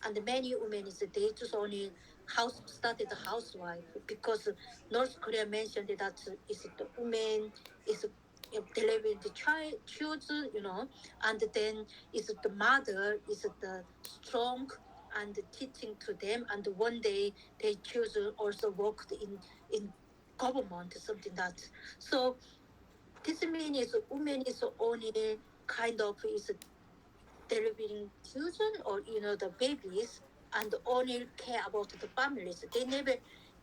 and many women is they just only house started a housewife because North Korea mentioned that is the woman is delivering the children, and then is the mother is the strong and teaching to them and one day they children also worked in government something that so this means women is only kind of is delivering children or the babies and only care about the families. They never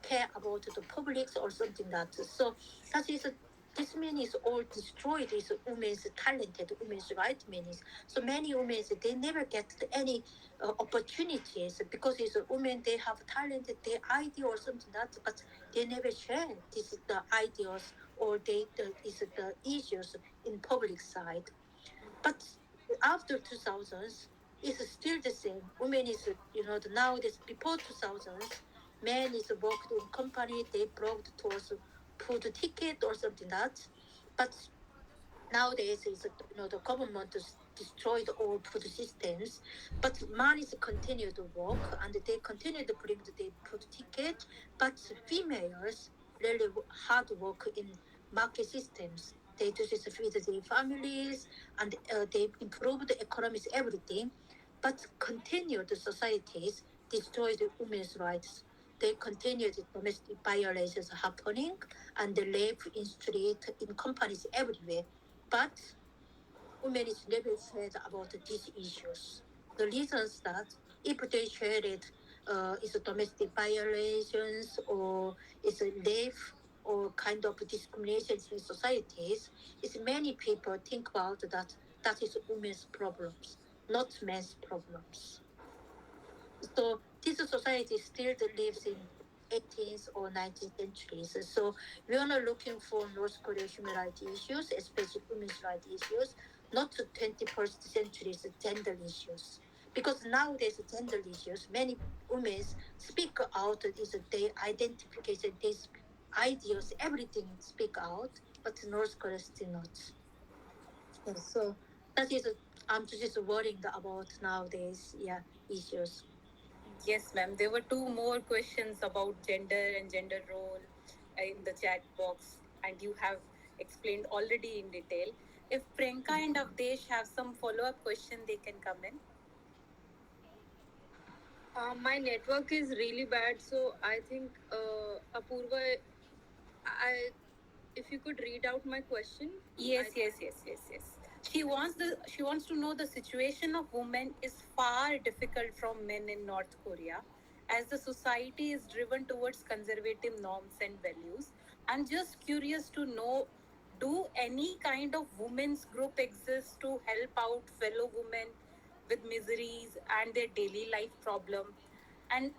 care about the publics or something that. So that is this means is all destroyed is women's talented women's right means. So many women they never get any opportunities because it's a women they have talented their idea or something that but they never share this the ideas or is the issues in public side. But after 2000s, it's still the same. Women is, nowadays, before 2000s, men is worked in company, they brought towards food ticket or something that. But nowadays, is the government has destroyed all food systems, but man is continue to work and they continue to bring the food ticket, but females really hard work in market systems. They just feed their families and they improve the economies, everything, but continue the societies destroy the women's rights. They continue the domestic violations happening and the rape in street in companies everywhere. But women is never said about these issues. The reasons that if they share it is domestic violations or is a rape or kind of discriminations in societies, is many people think about that is women's problems, not men's problems. So this society still lives in 18th or 19th centuries. So we are not looking for North Korea human rights issues, especially women's rights issues, not to 21st century's gender issues. Because nowadays gender issues, many women speak out is their identification, their ideas, everything speak out, but North Korea still not. Yeah, so that is I'm just worrying about nowadays, yeah, issues. Yes, ma'am. There were two more questions about gender and gender role in the chat box, and you have explained already in detail. If Priyanka and Avdesh have some follow up question, they can come in. My network is really bad, so I think Apurva, I if you could read out my question. Yes, yes. She wants to know the situation of women is far difficult from men in North Korea, as the society is driven towards conservative norms and values. I'm just curious to know, do any kind of women's group exist to help out fellow women with miseries and their daily life problem? And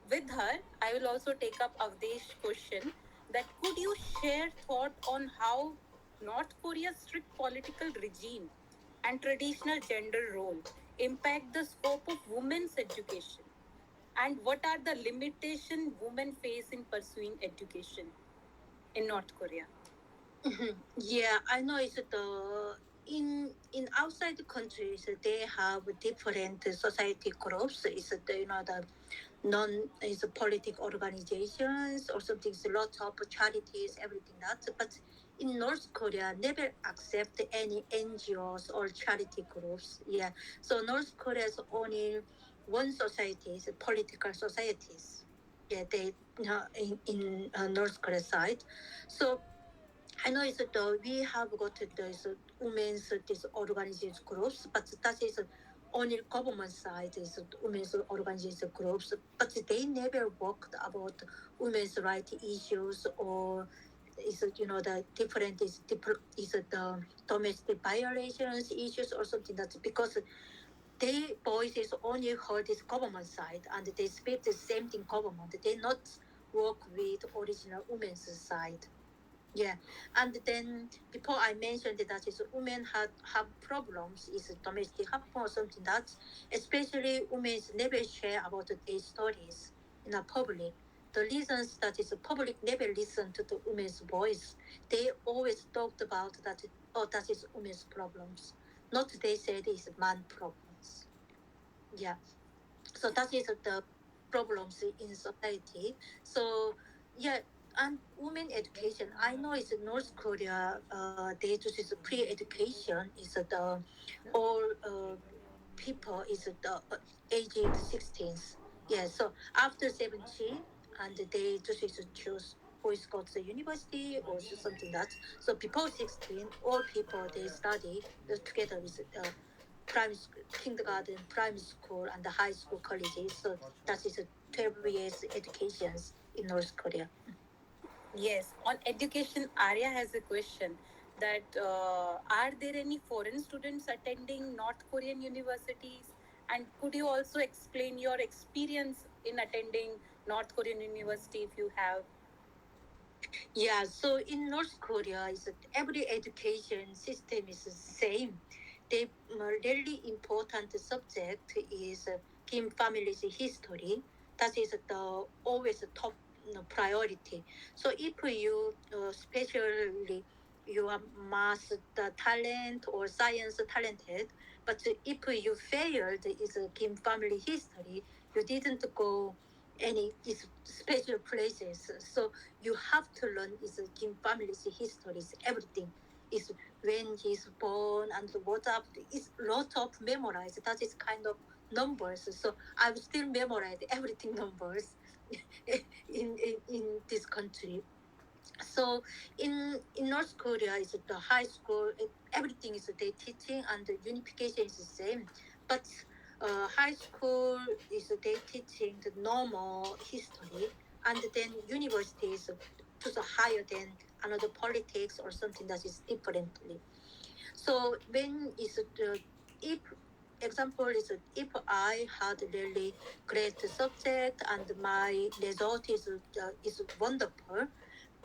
with her, I will also take up Avdesh question that could you share thought on how North Korea's strict political regime and traditional gender role impact the scope of women's education? And what are the limitations women face in pursuing education in North Korea? Yeah, I know it's the in outside countries they have different society groups. It's the the non is politic organizations or something. It's a lot of charities, everything that. But in North Korea, never accept any NGOs or charity groups. Yeah, so North Korea's only one society is political societies. Yeah, they in North Korea side. So I know it's we have got this women's this organization groups, but that is only government side is women's organization groups, but they never worked about women's right issues or is the different is the domestic violations issues or something that's because their voices only heard this government side and they speak the same thing government. They not work with original women's side. Yeah, and then before I mentioned that is women have problems is domestic harm or something that especially women never share about their stories in a public. The reasons that is public never listen to the women's voice. They always talked about that. Oh, that is women's problems. Not they said it's man problems. Yeah, so that is the problems in society. So yeah, and women education, I know it's in North Korea, they do this pre-education is the all people is the aged 16. Yeah, so after 17 and they just choose who is go to the university or something that. So before 16 all people they study together with primary school, kindergarten, primary school, and the high school colleges. So that is a 12 years educations in North Korea. Yes, on education, Arya has a question that are there any foreign students attending North Korean universities? And could you also explain your experience in attending North Korean university if you have? Yeah, so in North Korea, is every education system is the same. The really important subject is Kim family's history. That is the always the top priority. So if you especially you are math the talent or science talented, but if you failed is Kim family history, you didn't go any is special places. So you have to learn is Kim family's histories, everything. Is when he's born and what up is lot of memorize. That is kind of numbers. So I've still memorized everything numbers in this country. So in North Korea is the high school everything is they teaching and the unification is the same, but high school is they teaching the normal history and then university is to the higher than another politics or something that is differently. So when is the if example is if I had really great subject and my result is wonderful,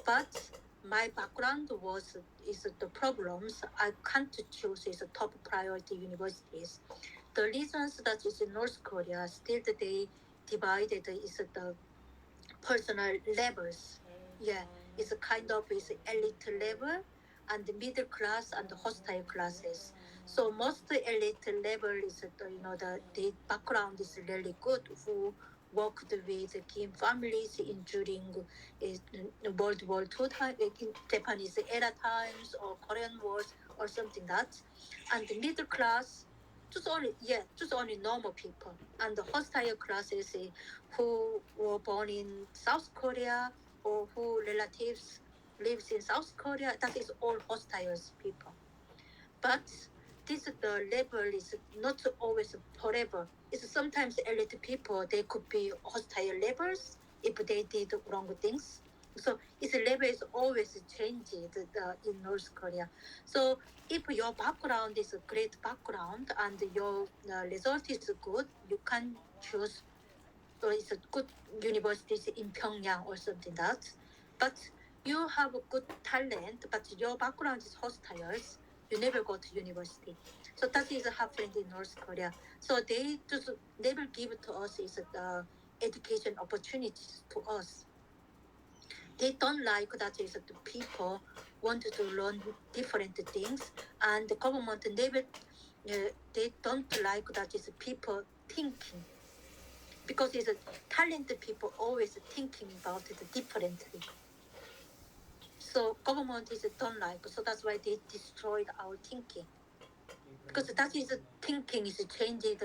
but my background was is the problems. I can't choose is top priority universities. The reasons that is in North Korea still they divided is the personal levels. Yeah, it's a kind of is elite level and the middle class and the hostile classes. So most elite level is the background is really good who worked with Kim families in during World War II time, in Japanese era times or Korean wars or something that, and the middle class just only normal people and the hostile classes who were born in South Korea or who relatives lives in South Korea. That is all hostile people. But this the level is not always forever. It's sometimes elite people they could be hostile labels if they did wrong things. So its level is always changed in North Korea. So if your background is a great background and your result is good, you can choose it's a good universities in Pyongyang or something that. But you have a good talent, but your background is hostile. You never go to university. So that is happening in North Korea. So they just never give to us is the education opportunities to us. They don't like that is the people want to learn different things, and the government never. They don't like that is people thinking because it's talented people always thinking about it differently. So government is don't like, so that's why they destroyed our thinking. Because that is thinking is changing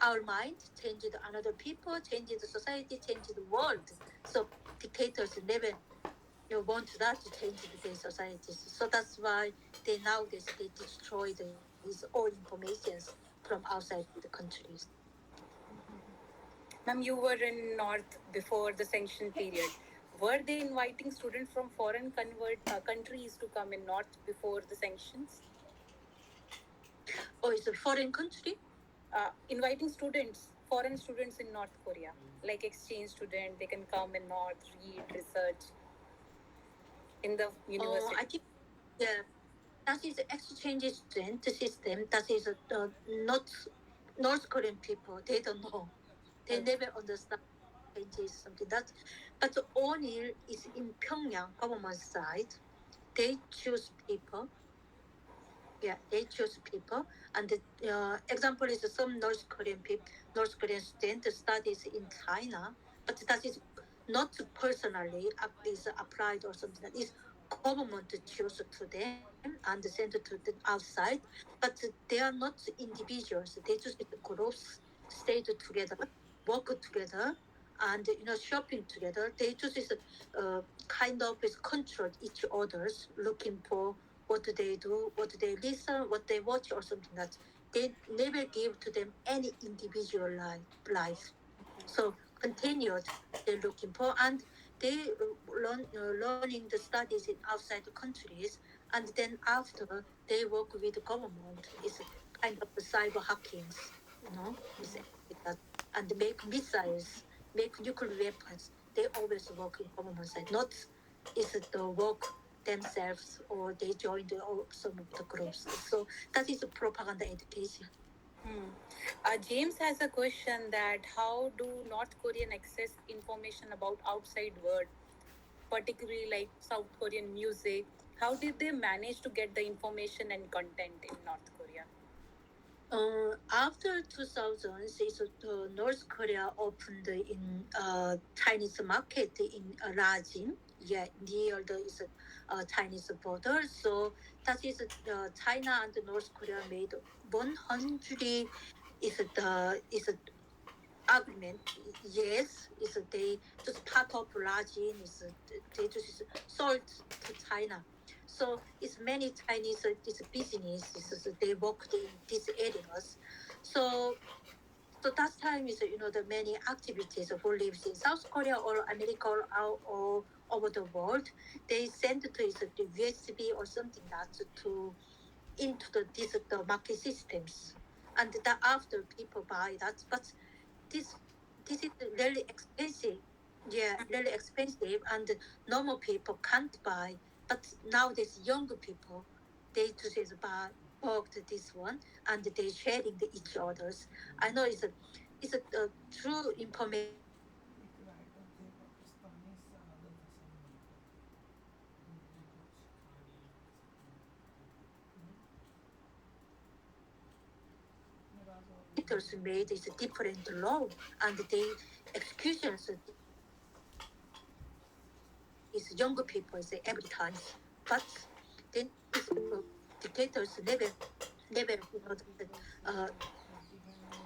our mind, changing another people, changing the society, changing the world. So dictators never want that to change their societies. So that's why they nowadays they destroy these all informations from outside the countries. Ma'am, you were in North before the sanction period. Were they inviting students from foreign countries to come in North before the sanctions? Or it's a foreign country. Inviting students, foreign students in North Korea, like exchange student, they can come in North, read, research in the Oh, university. I think yeah, that is exchange student system. That is not North Korean people. They don't know. They Okay. never understand changes something that. But only is in Pyongyang government side. They choose people. Yeah, they choose people. And the example is some North Korean student studies in China, but that is not personally is applied or something. That is government choose to them and send to the outside, but they are not individuals. They just groups stay together, work together, and shopping together. They just is kind of is control each others, looking for what do they do, what do they listen, what they watch, or something that they never give to them any individual life. So continued they're looking for, and they learning the studies in outside the countries, and then after they work with the government. It's kind of the cyber hackings, it's like that, and make missiles, make nuclear weapons. They always work in government side, not is it the work themselves or they join or some of the groups. So that is propaganda education. Hmm. James has a question that how do North Korean access information about outside world, particularly like South Korean music? How did they manage to get the information and content in North Korea? After 2000, is, North Korea opened in Chinese market in Rajin, yeah, near the is Chinese border. So that is China and North Korea made 100 is a agreement. Yes, is they just part of Rajin is they just sold to China. So it's many Chinese this businesses they worked in these areas. So so that time is the many activities who lives in South Korea or America or all over the world. They send to is the USB or something that to into the market systems. and that after people buy that. But this this is really expensive. Yeah, really expensive, and normal people can't buy. But nowadays, younger people, they just buy bought this one, and they sharing the each others. I know it's a true information leaders made is a different law, and they executions is younger people say every time, but then dictators never uh,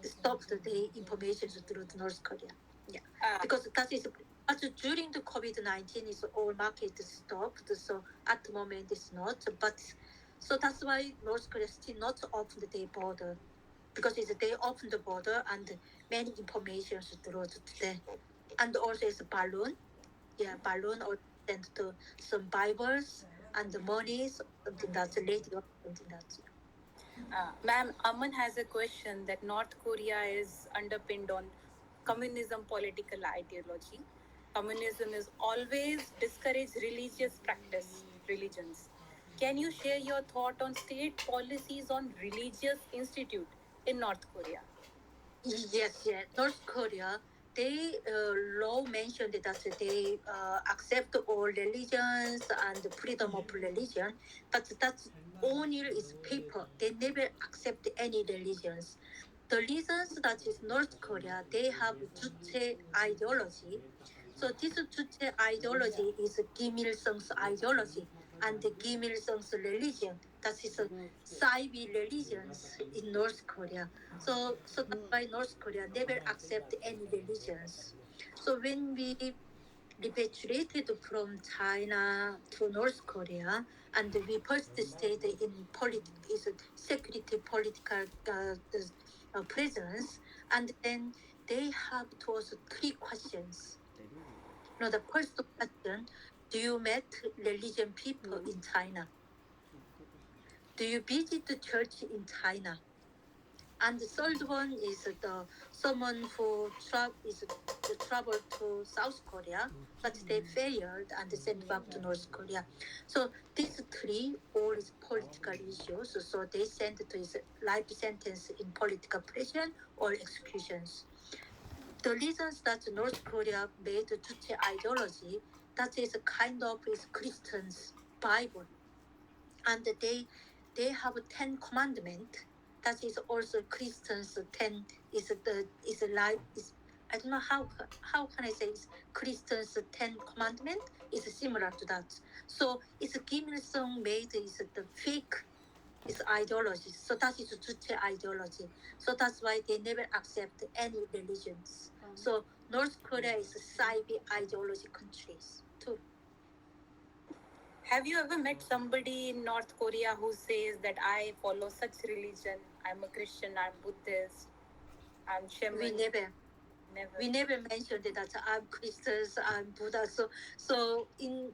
stopped the information through North Korea. Yeah, because that is. But during the COVID-19, is all market stopped. So at the moment, it's not. But so that's why North Korea still not opened their border, because it's they opened the border and many information through today. And also it's a balloon. Yeah, balloon or sent to some Bibles and the monies, something that's radio, something that's. Ma'am, Aman has a question that North Korea is underpinned on communism political ideology. Communism is always discourage religious practice, religions. Can you share your thought on state policies on religious institute in North Korea? Yes, yes. North Korea, they law mentioned that they accept all religions and freedom of religion, but that's only is paper. They never accept any religions. The reasons that is North Korea, they have Juche ideology. So this Juche ideology is Kim Il Sung's ideology, and Kim Il Sung's religion. That is a Saibi religions in North Korea. So that's why North Korea never accept any religions. So when we repatriated from China to North Korea, and we first stayed in is a security political presence, and then they have to us three questions. The first question: do you met religion people in China? Do you visit the church in China? And the third one is the someone who is the travel to South Korea, but they failed and sent back to North Korea. So these three all is political issues. So they sent to his life sentence in political prison or executions. The reasons that North Korea made Juche ideology, that is a kind of is Christians Bible, and they have 10 commandment. That is also Christians 10 is a life is. I don't know how can I say it's Christians 10 commandment is similar to that. So it's Kim Il Sung made is the fake is ideology. So that is Juche ideology. So that's why they never accept any religions. So North Korea is a Saibi ideology countries too. Have you ever met somebody in North Korea who says that I follow such religion? I'm a Christian, I'm Buddhist, I'm Shaman. Never. We never mentioned that I'm Christians, I'm Buddha. So in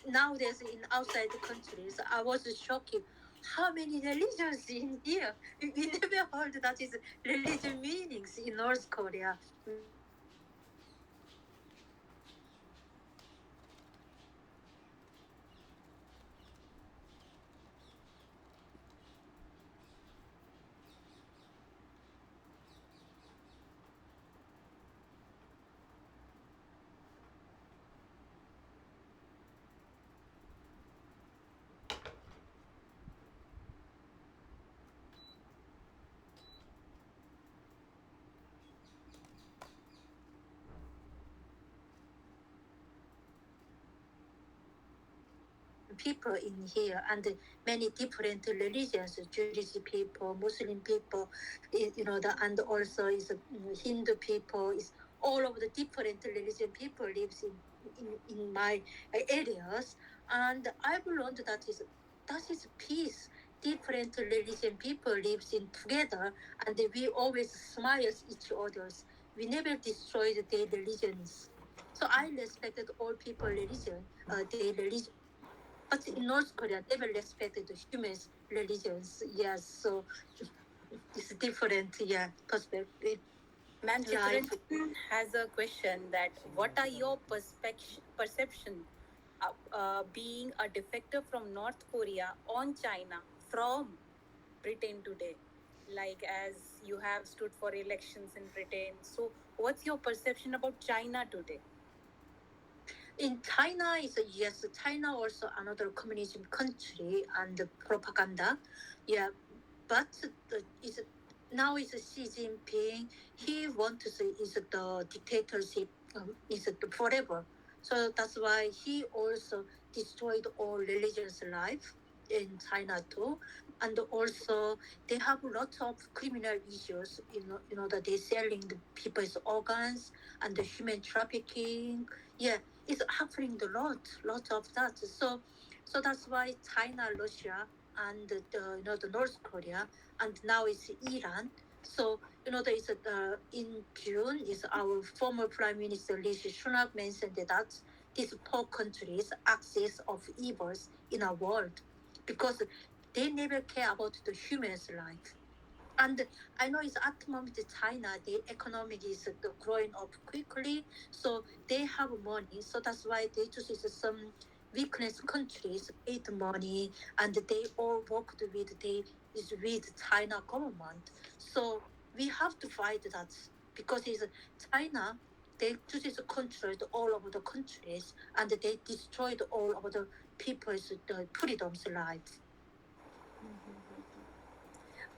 nowadays in outside the countries, I was shocked. How many religions in here? We never heard that is religion meanings in North Korea. We never heard that is religion meanings in North Korea. So that's why they never accept any religions. So North Korea is a Saibi ideology countries. People in here and many different religions, Jewish people, Muslim people, and also is Hindu people, is all of the different religion people lives in my areas, and I've learned that is peace. Different religion people lives in together, and we always smile each others. We never destroyed their religions. So I respected all people religion, their religion. But in North Korea, never respected the humans' religions. Yes, so it's different, yeah, perspective. Ma'am, Life. Chittaranjan has a question that what are your perception being a defector from North Korea on China from Britain today? Like, as you have stood for elections in Britain, so what's your perception about China today? In China, is yes, China also another communism country and propaganda, yeah. But is now is Xi Jinping. He wants to say is the dictatorship is forever. So that's why he also destroyed all religious life in China too, and also they have lots of criminal issues. That they selling the people's organs and the human trafficking. Yeah, it's happening a lot of that. So that's why China, Russia, and the North Korea, and now it's Iran. So there is in June is our former Prime Minister Rishi Sunak mentioned that these four countries axis of evils in our world because they never care about the human's life. And I know it's at the moment China, the economic is growing up quickly, so they have money. So that's why they just is some weakness countries paid money, and they all worked with with China government. So we have to fight that because it's China. They just is controlled all over the countries, and they destroyed all of the people's the freedom's life.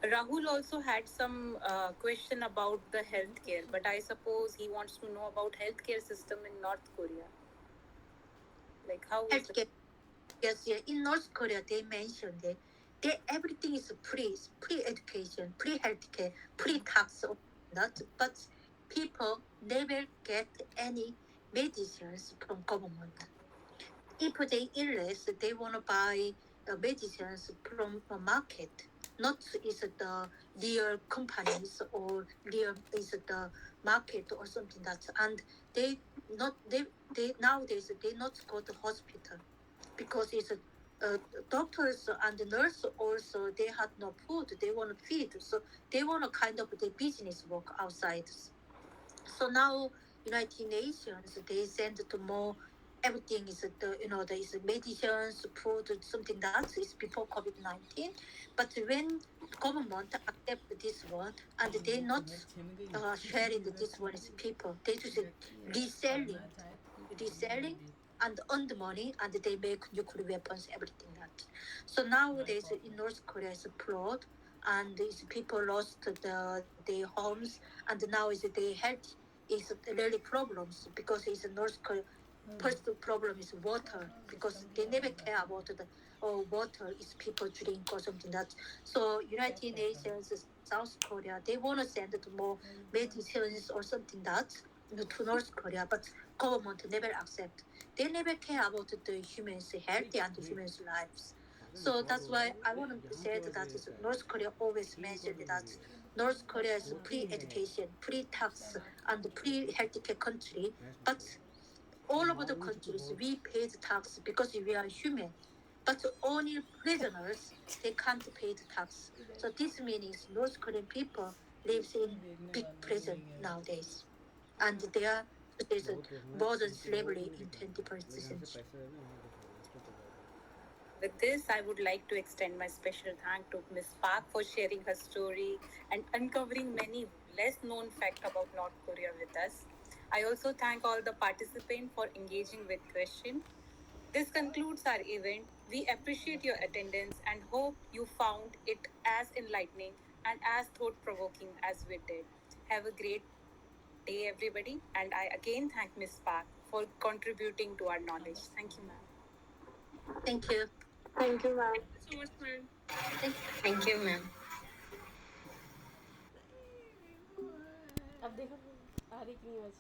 Rahul also had some question about the healthcare, but I suppose he wants to know about healthcare system in North Korea. Like how is it? Healthcare. Yes, yeah. In North Korea, they mentioned it. Everything is free education, free healthcare, free tax, not. But people never get any medicines from government. If they illness, they want to buy medicines from a market. Not is the real companies or real is the market or something that. And they not they nowadays they not go to hospital because it's doctors and the nurse also they had no food they want to feed, so they want to kind of the business work outside. So now United Nations they send to more everything is there is medicines food something that is before COVID-19, but when government accept this one and they not sharing this one is people they just reselling and earn the money and they make nuclear weapons, everything that. So nowadays in North Korea is fraud and these people lost their homes and now is their health is really problems because it's North Korea. First problem is water because they never care about the water is people drink or something that. So United Nations, South Korea, they want to send it more medicines or something that to North Korea, but government never accept. They never care about the humans' health and the humans' lives. So that's why I want to say that is North Korea always mentioned that North Korea is pre-education, pre-tax, and pre-healthcare country, but all over the countries we pay the tax because we are human. But only prisoners they can't pay the tax. So this means North Korean people lives in big prison nowadays, and they are there's a modern slavery in 21st century. With this, I would like to extend my special thank to Ms. Park for sharing her story and uncovering many less known facts about North Korea with us. I also thank all the participants for engaging with questions. This concludes our event. We appreciate your attendance and hope you found it as enlightening and as thought provoking as we did. Have a great day, everybody. And I again thank Ms. Park for contributing to our knowledge. Thank you, ma'am. Thank you. Thank you, ma'am. Thank you so much, ma'am. Thank Thank you, ma'am. अब देखो आ रही कि नहीं आवाज